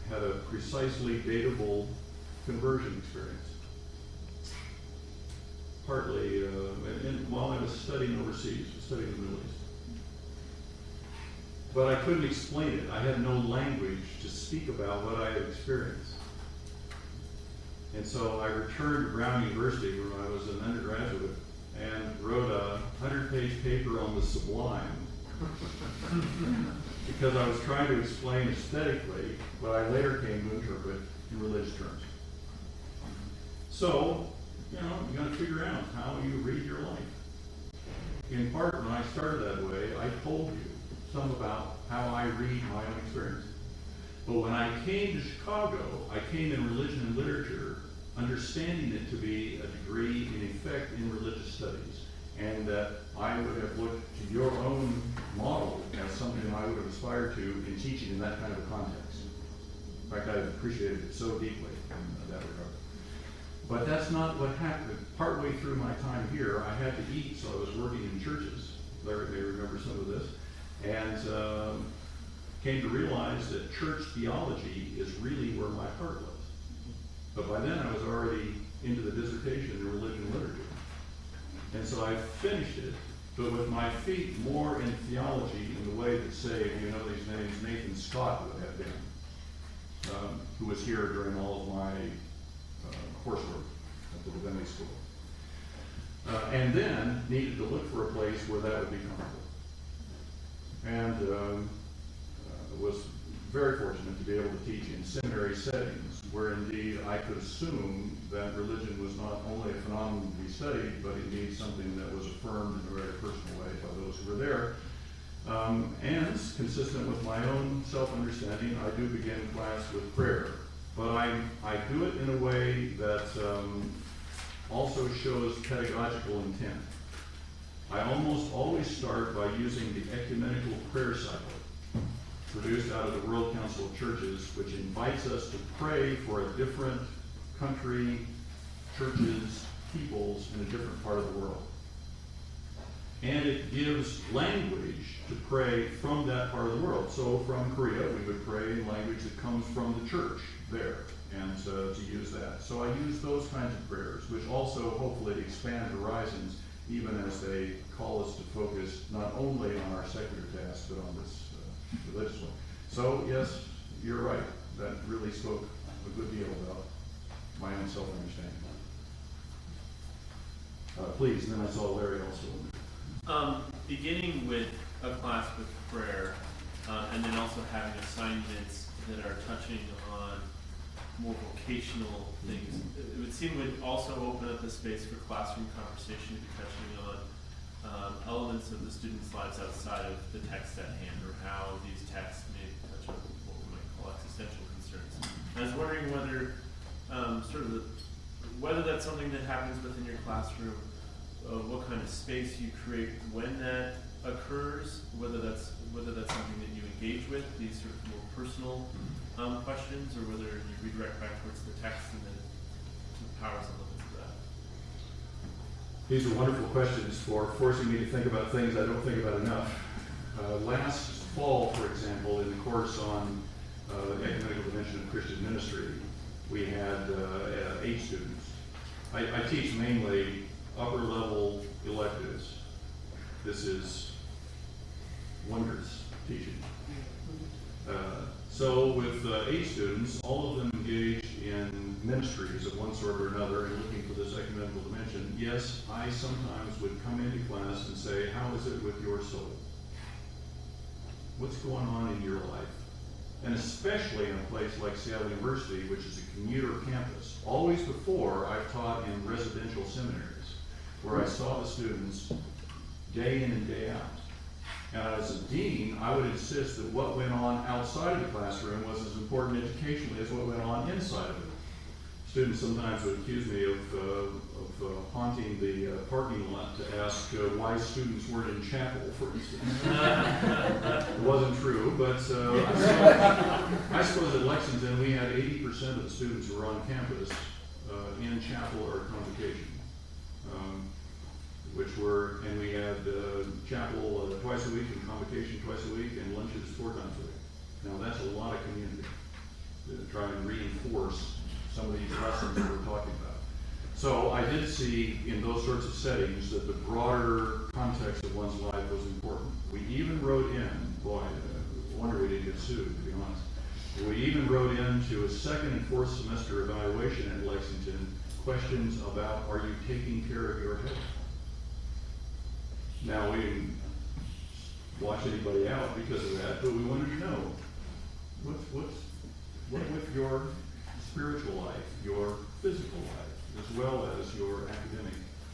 had a precisely datable conversion experience. Partly, and while I was studying overseas, studying the Middle East. But I couldn't explain it. I had no language to speak about what I had experienced. And so I returned to Brown University, where I was an undergraduate, and wrote a 100-page paper on the sublime. Because I was trying to explain aesthetically what I later came to interpret in religious terms. So, you got to figure out how you read your life. In part, when I started that way, I told you some about how I read my own experience. But when I came to Chicago, I came in religion and literature, understanding it to be a degree in effect in religious studies, and that I would have looked to your own model as something I would have aspired to in teaching in that kind of a context. In fact, I appreciated it so deeply in that regard. But that's not what happened. Partway through my time here, I had to eat, so I was working in churches. Larry may remember some of this. And came to realize that church theology is really where my heart was. But by then I was already into the dissertation in religion and literature. And so I finished it, but with my feet more in theology in the way that, say, you know these names, Nathan Scott would have been, who was here during all of my coursework at the Divinity School. And then needed to look for a place where that would be comfortable. And was very fortunate to be able to teach in seminary settings where indeed I could assume that religion was not only a phenomenon to be studied, but indeed something that was affirmed in a very personal way by those who were there. And consistent with my own self-understanding, I do begin class with prayer. But I do it in a way that also shows pedagogical intent. I almost always start by using the ecumenical prayer cycle, produced out of the World Council of Churches, which invites us to pray for a different country, churches, peoples in a different part of the world. And it gives language to pray from that part of the world. So from Korea, we would pray in language that comes from the church there, and to use that. So I use those kinds of prayers, which also hopefully expand horizons, even as they call us to focus not only on our secular tasks, but on this religious one. So yes, you're right. That really spoke a good deal about my own self-understanding. Please, and then I saw Larry also. Beginning with a class with prayer, and then also having assignments that are touching on more vocational things, it would seem would also open up the space for classroom conversation to be touching on elements of the students' lives outside of the text at hand, or how these texts may touch on what we might call existential concerns. And I was wondering whether whether that's something that happens within your classroom, what kind of space you create when that occurs, whether that's something that you engage with, these sort of more personal questions, or whether you redirect back towards the text and then to the powers and limits of that. These are wonderful questions for forcing me to think about things I don't think about enough. Last fall, for example, in the course on the ecumenical dimension of Christian ministry, we had 8 students. I teach mainly upper level electives. This is wondrous teaching. So with 8 students, all of them engaged in ministries of one sort or another and looking for this ecumenical dimension, yes, I sometimes would come into class and say, how is it with your soul? What's going on in your life? And especially in a place like Seattle University, which is a commuter campus. Always before, I've taught in residential seminaries, where I saw the students day in and day out. And as a dean, I would insist that what went on outside of the classroom was as important educationally as what went on inside of it. Students sometimes would accuse me of haunting the parking lot to ask why students weren't in chapel, for instance. It wasn't true, but I suppose at Lexington we had 80% of the students who were on campus in chapel or convocation. And we had chapel twice a week and convocation twice a week and lunches 4 times a week. Now that's a lot of community to try and reinforce some of these lessons that we're talking about. So I did see in those sorts of settings that the broader context of one's life was important. We even wrote in, boy, I wonder we didn't get sued, to be honest. We even wrote into a 2nd and 4th semester evaluation at Lexington questions about, are you taking care of your health? Now, we didn't wash anybody out because of that, but we wanted to know what with your spiritual life, your physical life, as well as your academic,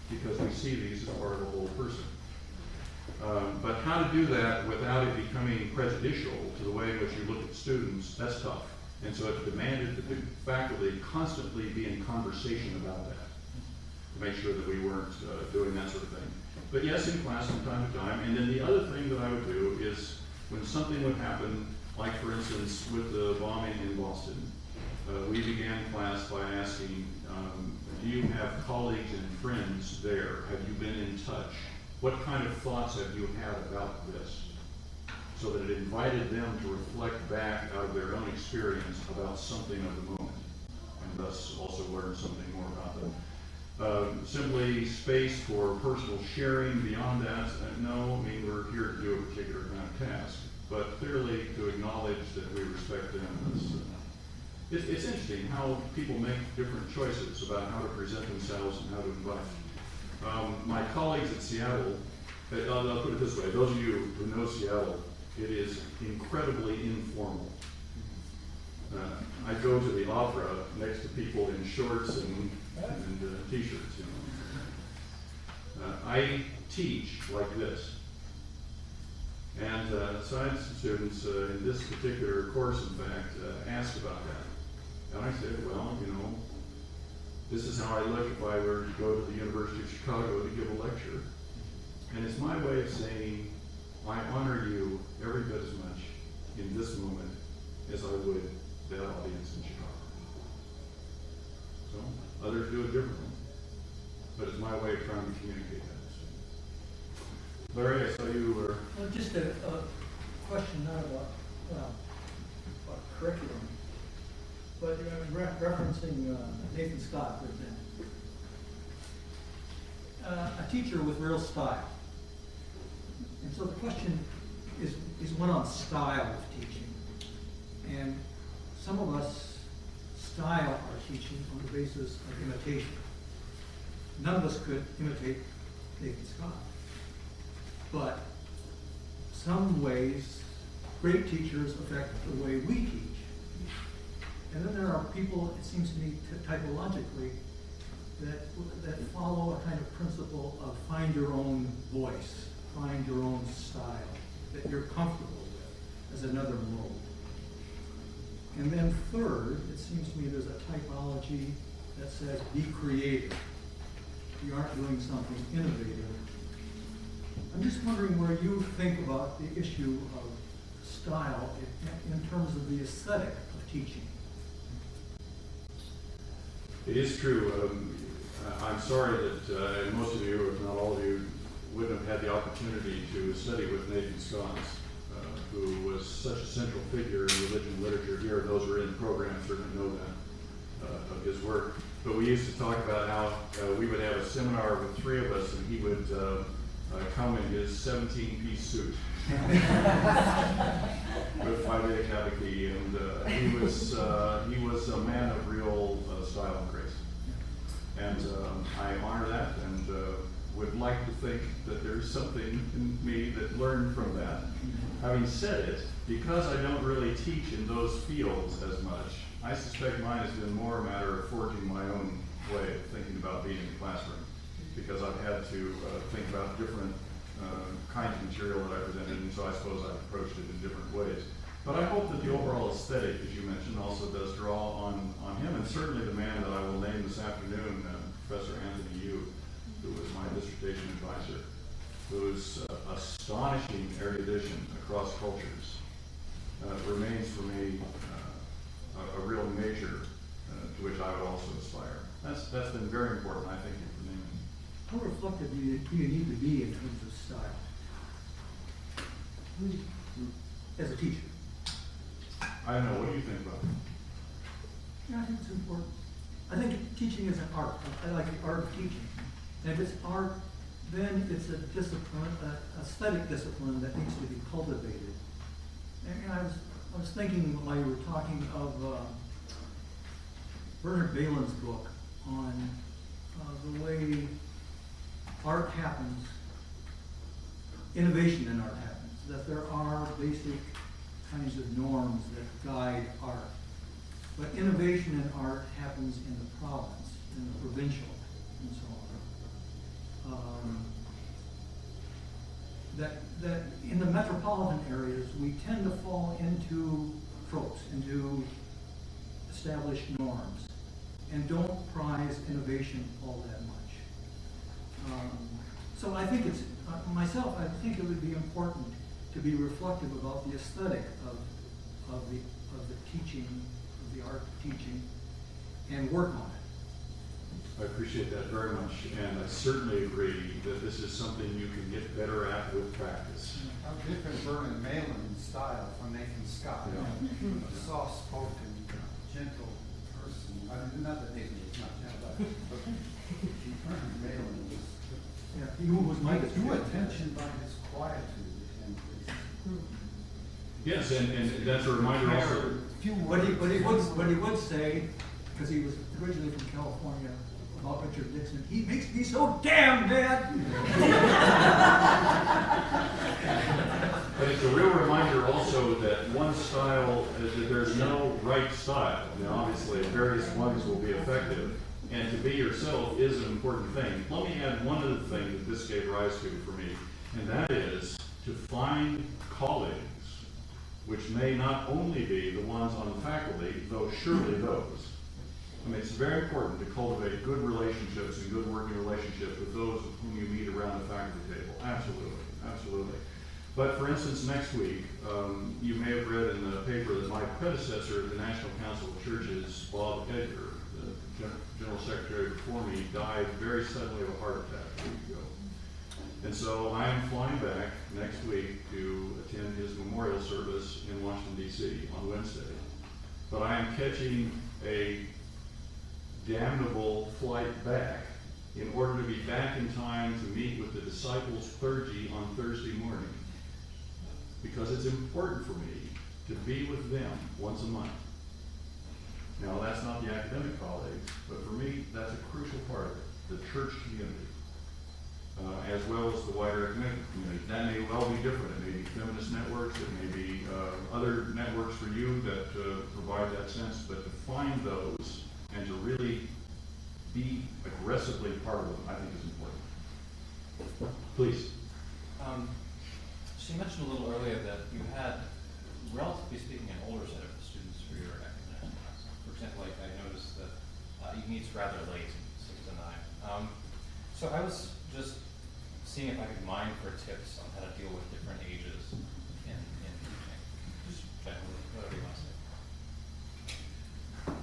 because we see these as part of the whole person. But how to do that without it becoming prejudicial to the way in which you look at students, that's tough. And so it demanded that the faculty constantly be in conversation about that, to make sure that we weren't doing that sort of thing. But yes, in class from time to time. And then the other thing that I would do is when something would happen, like for instance with the bombing in Boston, we began class by asking, do you have colleagues and friends there? Have you been in touch? What kind of thoughts have you had about this? So that it invited them to reflect back out of their own experience about something of the moment, and thus also learn something more about them. Simply space for personal sharing beyond that, no, I mean we're here to do a particular kind of task, but clearly to acknowledge that we respect them. It's interesting how people make different choices about how to present themselves and how to invite. My colleagues at Seattle, I'll put it this way, those of you who know Seattle, it is incredibly informal. I go to the opera next to people in shorts and t-shirts, you know. I teach like this. And science students in this particular course, in fact, asked about that. And I said, well, you know, this is how I look if I were to go to the University of Chicago to give a lecture. And it's my way of saying, I honor you every bit as much in this moment as I would that audience in Chicago. So, others do it differently. But it's my way of trying to communicate that. Larry, I saw you were... Well, just a question not about curriculum, but referencing Nathan Scott, for example. A teacher with real style. And so the question is one on style of teaching. And some of us style our teaching on the basis of imitation. None of us could imitate Nathan Scott. But some ways, great teachers affect the way we teach. And then there are people, it seems to me, typologically, that follow a kind of principle of find your own voice, find your own style, that you're comfortable with as another mold. And then third, it seems to me there's a typology that says be creative. You aren't doing something innovative. I'm just wondering where you think about the issue of style in terms of the aesthetic of teaching. It is true. I'm sorry that most of you, if not all of you, wouldn't have had the opportunity to study with Nathan Scott, who was such a central figure in religion and literature here. Those who are in the program certainly know that of his work. But we used to talk about how we would have a seminar with 3 of us, and he would come in his 17-piece suit with Phi Beta Kappa key, and he was a man of real style and grace. And I honor that, and would like to think that there's something in me that learned from that. Having said it, because I don't really teach in those fields as much, I suspect mine has been more a matter of forging my own way of thinking about being in the classroom, because I've had to think about different kind of material that I presented, and so I suppose I approached it in different ways. But I hope that the overall aesthetic, as you mentioned, also does draw on him, and certainly the man that I will name this afternoon, Professor Anthony Yu, who was my dissertation advisor, whose astonishing erudition across cultures remains for me a real measure to which I would also aspire. That's been very important. I thank you for naming it. How reflective do you need to be in terms of style? As a teacher? I don't know. What do you think about it? Yeah, I think it's important. I think teaching is an art. I like the art of teaching. And if it's art, then it's a discipline, an aesthetic discipline that needs to be cultivated. And I was thinking while you were talking of Bernard Balin's book on the way art happens, innovation in art happens, that there are basic kinds of norms that guide art. But innovation in art happens in the province, in the provincial, and so on. That in the metropolitan areas, we tend to fall into tropes, into established norms, and don't prize innovation all that much. So I think it's, myself, I think it would be important to be reflective about the aesthetic of the teaching, of the art of teaching, and work on it. I appreciate that very much, and I certainly agree that this is something you can get better at with practice. How different Bernard Balin's style from Nathan Scott. Yeah. A soft-spoken, gentle person. I mean, not that Nathan was not gentle, but Bernard Balin was. Yeah, he was my Drew attention by his quietude and his. Yes, and that's a reminder also. But he would say, because he was originally from California, about Richard Nixon, he makes me so damn mad. But it's a real reminder also that one style, that there's no right style. I mean, obviously, various ones will be effective, and to be yourself is an important thing. Let me add one other thing that this gave rise to for me, and that is to find colleagues, which may not only be the ones on the faculty, though surely those. I mean, it's very important to cultivate good relationships and good working relationships with those with whom you meet around the faculty table. Absolutely, absolutely. But for instance, next week, you may have read in the paper that my predecessor at the National Council of Churches, Bob Edgar, the General Secretary before me, died very suddenly of a heart attack a week ago. And so I am flying back next week to attend his memorial service in Washington, D.C. on Wednesday. But I am catching a damnable flight back in order to be back in time to meet with the disciples' clergy on Thursday morning. Because it's important for me to be with them once a month. Now, that's not the academic colleagues, but for me, that's a crucial part of it, the church community, as well as the wider ecumenical community. That may well be different. It may be feminist networks, it may be other networks for you that provide that sense, but to find those and to really be aggressively part of them, I think is important. Please. So you mentioned a little earlier that you had, relatively speaking, an older set of students for your ecumenical class. For example, I noticed that you meet rather late, 6 to 9. So I was just seeing if I could mine for tips on how to deal with different ages in teaching. Just generally, whatever you want to say.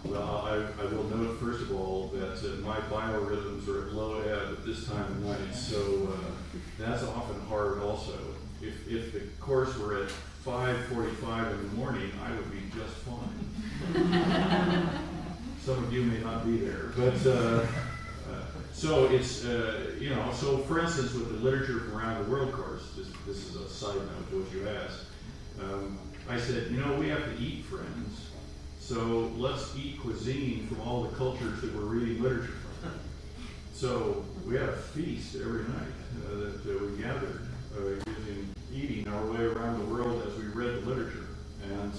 Well, I will note first of all that my biorhythms are at low ebb at this time of night, so that's often hard also. If the course were at 5:45 in the morning, I would be just fine. Some of you may not be there, but so it's so for instance with the literature from around the world course, this is a side note to what you asked. I said, we have to eat, friends. So let's eat cuisine from all the cultures that we're reading literature from. So we had a feast every night that we gathered, eating our way around the world as we read the literature. And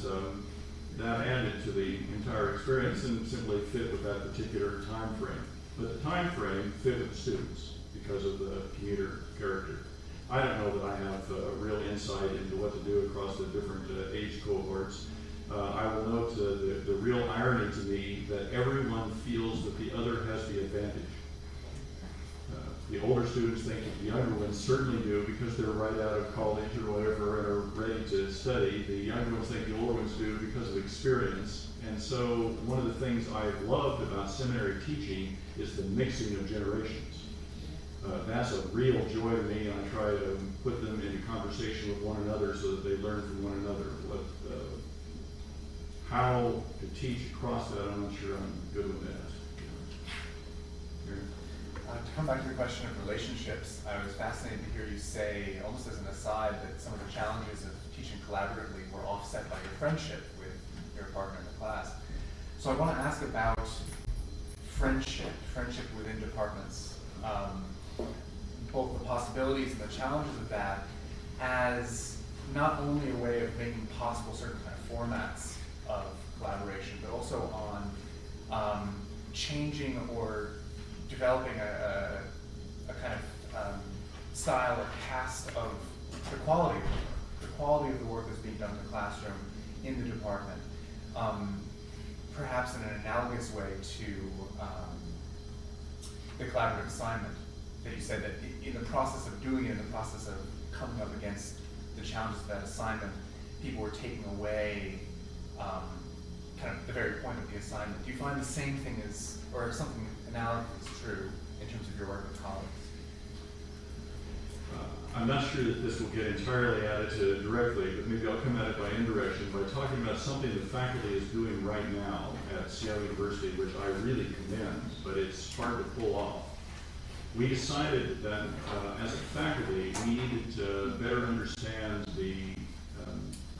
that added to the entire experience and simply fit with that particular time frame. But the time frame fit with the students because of the commuter character. I don't know that I have real insight into what to do across the different age cohorts. I will note the real irony to me that everyone feels that the other has the advantage. The older students think that the younger ones certainly do because they're right out of college or whatever and are ready to study. The younger ones think the older ones do because of experience. And so one of the things I've loved about seminary teaching is the mixing of generations. That's a real joy to me, and I try to put them into conversation with one another so that they learn from one another. How to teach across that, I'm not sure I'm good with that. To come back to the question of relationships, I was fascinated to hear you say, almost as an aside, that some of the challenges of teaching collaboratively were offset by your friendship with your partner in the class. So I want to ask about friendship within departments, both the possibilities and the challenges of that, as not only a way of making possible certain kind of formats of collaboration, but also on changing or developing a kind of style or cast of the quality of the work that's being done in the classroom, in the department, perhaps in an analogous way to the collaborative assignment that you said that in the process of doing it, in the process of coming up against the challenges of that assignment, people were taking away kind of the very point of the assignment. Do you find the same thing as, or something analogous is true in terms of your work with colleagues? I'm not sure that this will get entirely at it directly, but maybe I'll come at it by indirection by talking about something the faculty is doing right now at Seattle University, which I really commend, but it's hard to pull off. We decided that as a faculty, we needed to better understand the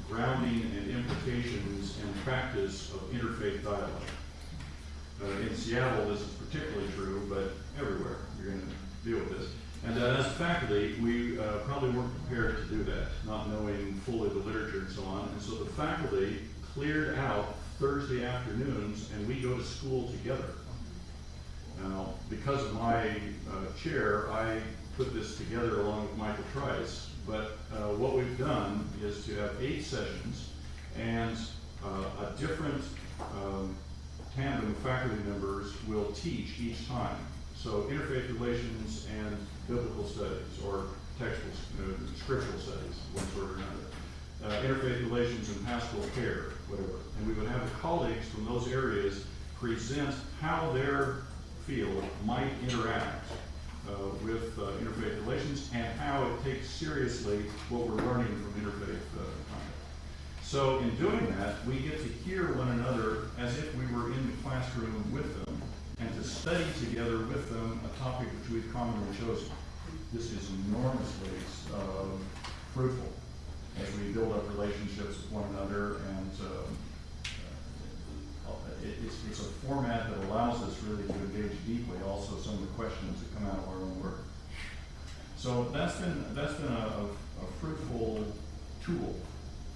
grounding and implications and practice of interfaith dialogue. In Seattle, this is particularly true, but everywhere you're going to deal with this. And as a faculty, we probably weren't prepared to do that, not knowing fully the literature and so on. And so the faculty cleared out Thursday afternoons, and we go to school together. Now, because of my chair, I put this together along with Michael Trice, but what we've done is to have 8 sessions, and a different tandem of faculty members will teach each time. So interfaith relations and biblical studies, or textual, scriptural studies, one sort or another. Interfaith relations and pastoral care, whatever. And we would have the colleagues from those areas present how their field might interact with interfaith relations and how it takes seriously what we're learning from interfaith content. So in doing that, we get to hear one another as if we were in the classroom with them, and to study together with them a topic which we've commonly chosen. This is enormously fruitful as we build up relationships with one another, and it's a format that allows us really to engage deeply also some of the questions that come out of our own work. So that's been a fruitful tool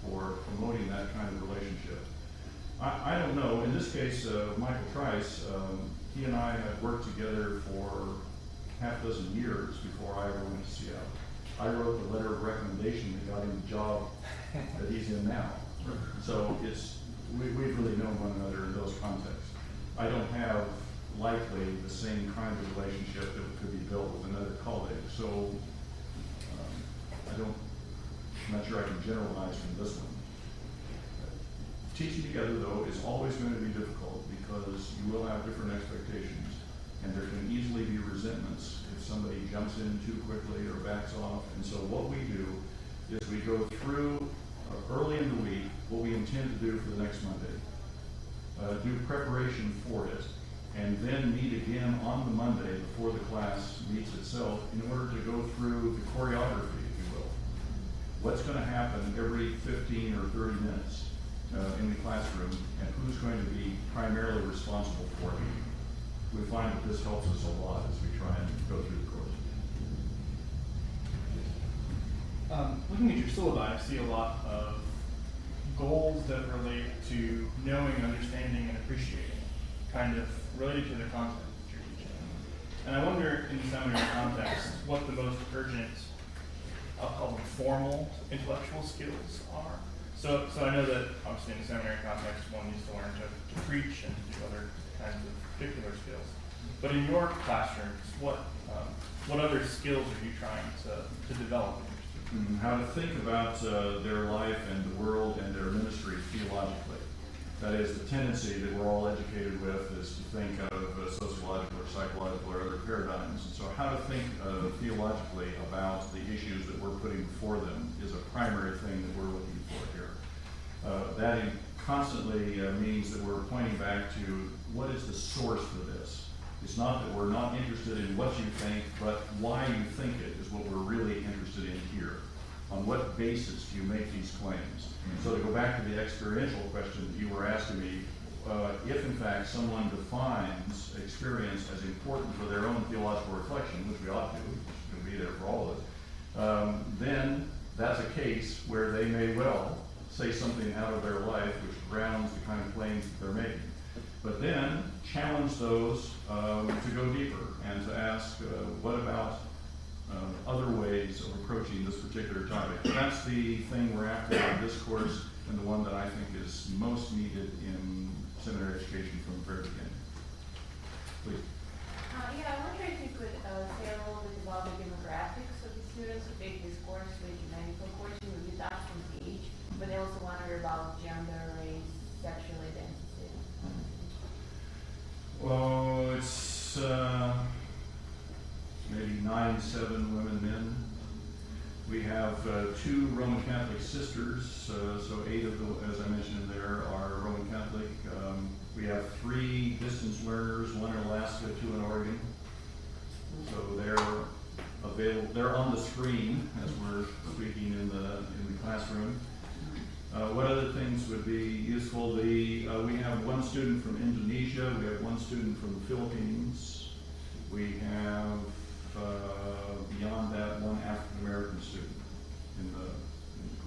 for promoting that kind of relationship. I don't know, in this case, Michael Trice, he and I had worked together for half a dozen years before I ever went to Seattle. I wrote the letter of recommendation that got him the job that he's in now. So we've really known one another in those contexts. I don't have likely the same kind of relationship that could be built with another colleague. So I'm not sure I can generalize from this one. Teaching together, though, is always going to be difficult because you will have different expectations, and there can easily be resentments if somebody jumps in too quickly or backs off. And so what we do is we go through early in the week what we intend to do for the next Monday, do preparation for it, and then meet again on the Monday before the class meets itself in order to go through the choreography, if you will. What's going to happen every 15 or 30 minutes in the classroom, and who's going to be primarily responsible for it. We find that this helps us a lot as we try and go through the course. Looking at your syllabi, I see a lot of goals that relate to knowing, understanding, and appreciating, kind of related to the content that you're teaching. And I wonder, in the seminary context, what the most urgent I'll call them formal intellectual skills are. So I know that obviously in the seminary context, one needs to learn to preach and to do other kinds of particular skills. But in your classrooms, what other skills are you trying to develop? How to think about their life and the world and their ministry theologically. That is, the tendency that we're all educated with is to think of sociological or psychological or other paradigms. And so how to think theologically about the issues that we're putting before them is a primary thing that we're looking for here. That constantly means that we're pointing back to what is the source for this. It's not that we're not interested in what you think, but why you think it is what we're really interested in here. On what basis do you make these claims? So to go back to the experiential question that you were asking me, if in fact someone defines experience as important for their own theological reflection, which we ought to, which can be there for all of us, then that's a case where they may well say something out of their life which grounds the kind of claims that they're making. But then challenge those to go deeper and to ask, what about other ways of approaching this particular topic? That's the thing we're after in this course, and the one that I think is most needed in seminary education from the very beginning. Please. Yeah, I wonder if you could say a little bit about the demographics of the students who take this course, the Ecumenical course. You touched on age, but I also wonder about gender, race, sexual identity. Well, it's maybe 9-7 women, men. We have 2 Roman Catholic sisters, so 8 of them, as I mentioned there, are Roman Catholic. We have 3 distance learners, 1 in Alaska, 2 in Oregon. So they're available. They're on the screen as we're speaking in the classroom. What other things would be useful? We have 1 student from Indonesia. We have 1 student from the Philippines. We have beyond that 1 African American student in the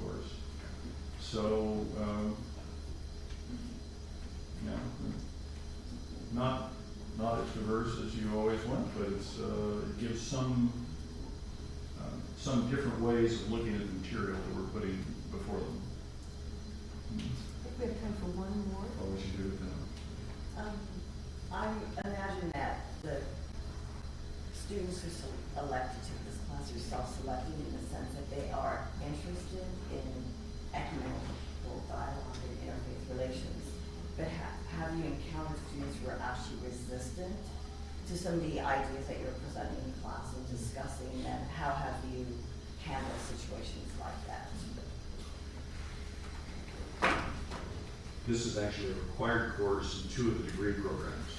course. So not as diverse as you always want, but it gives some different ways of looking at the material that we're putting before them. I think we have time for one more. What would you do with them? I imagine that the students who elect to take this class are self-selecting in the sense that they are interested in ecumenical dialogue and interfaith relations. But have you encountered students who are actually resistant to some of the ideas that you're presenting in class and discussing them? How have you handled situations like that? This is actually a required course in 2 of the degree programs.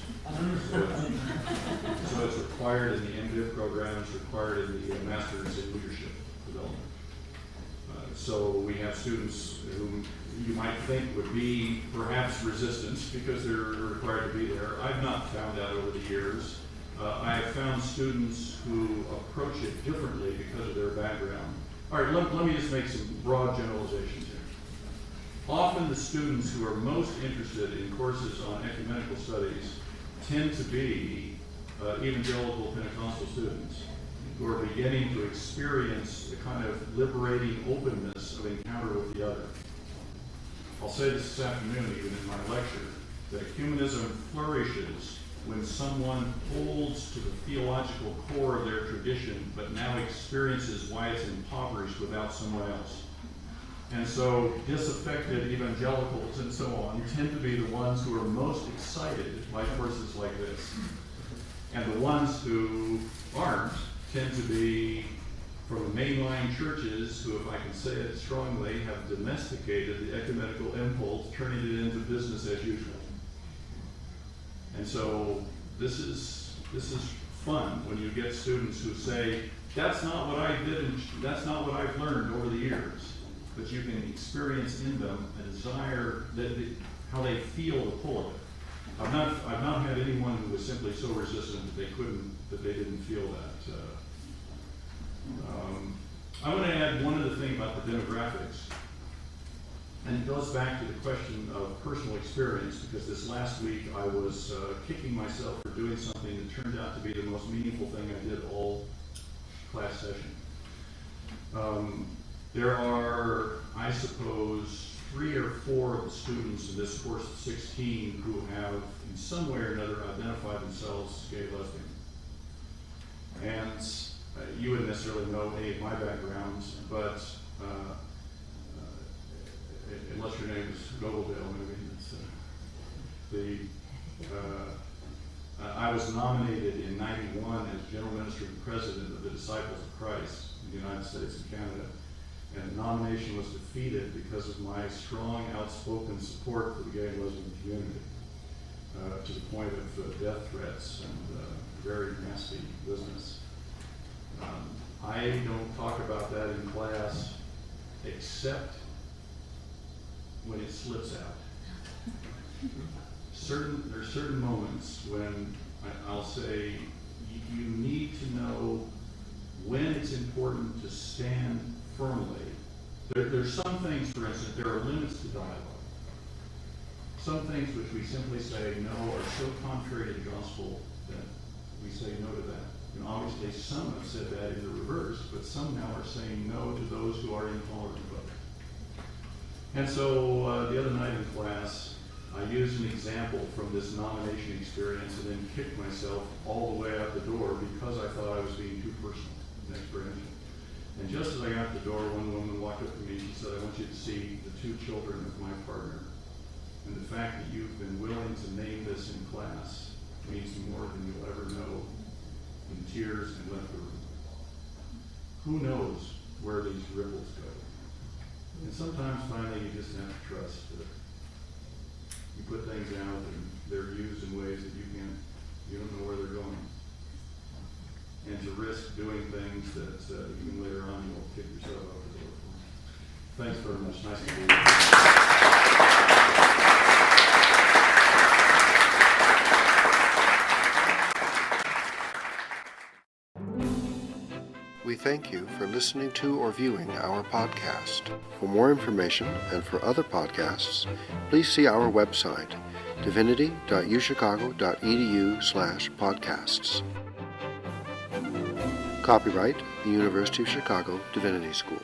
So it's required in the MDiv program, it's required in the Master's in Leadership Development. So we have students who you might think would be perhaps resistant because they're required to be there. I've not found that over the years. I have found students who approach it differently because of their background. All right, let me just make some broad generalizations here. Often the students who are most interested in courses on ecumenical studies tend to be evangelical Pentecostal students who are beginning to experience the kind of liberating openness of encounter with the other. I'll say this afternoon, even in my lecture, that ecumenism flourishes when someone holds to the theological core of their tradition, but now experiences why it's impoverished without someone else. And so disaffected evangelicals and so on tend to be the ones who are most excited by courses like this. And the ones who aren't tend to be from the mainline churches who, if I can say it strongly, have domesticated the ecumenical impulse, turning it into business as usual. And so this is fun when you get students who say, that's not what I did, and that's not what I've learned over the years. But you can experience in them a desire, how they feel the pull of it. I've not had anyone who was simply so resistant that they didn't feel that. I want to add one other thing about the demographics, and it goes back to the question of personal experience, because this last week I was kicking myself for doing something that turned out to be the most meaningful thing I did all class session. There are, I suppose, 3 or 4 of the students in this course of 16 who have, in some way or another, identified themselves as gay lesbian. And you wouldn't necessarily know any of my backgrounds, but unless your name is Nobledale, maybe. I was nominated in '91 as General Minister and President of the Disciples of Christ in the United States and Canada. And the nomination was defeated because of my strong, outspoken support for the gay and lesbian community, to the point of death threats and very nasty business. I don't talk about that in class except when it slips out. There are certain moments when I'll say you need to know when it's important to stand firmly. There's some things, for instance, there are limits to dialogue. Some things which we simply say no are so contrary to the gospel that we say no to that. And obviously some have said that in the reverse, but some now are saying no to those who are intolerant of it. And so the other night in class, I used an example from this nomination experience and then kicked myself all the way out the door because I thought I was being too personal and experiential. And just as I got out the door, one woman walked up to me and she said, "I want you to see the 2 children of my partner. And the fact that you've been willing to name this in class means more than you'll ever know," in tears, and left the room. Who knows where these ripples go? And sometimes finally you just have to trust that you put things out and they're used in ways that you don't know where they're going. And to risk doing things that even later on you'll kick yourself out the door for. Thanks very much. Nice to meet you. We thank you for listening to or viewing our podcast. For more information and for other podcasts, please see our website, divinity.uchicago.edu/podcasts. Copyright, the University of Chicago Divinity School.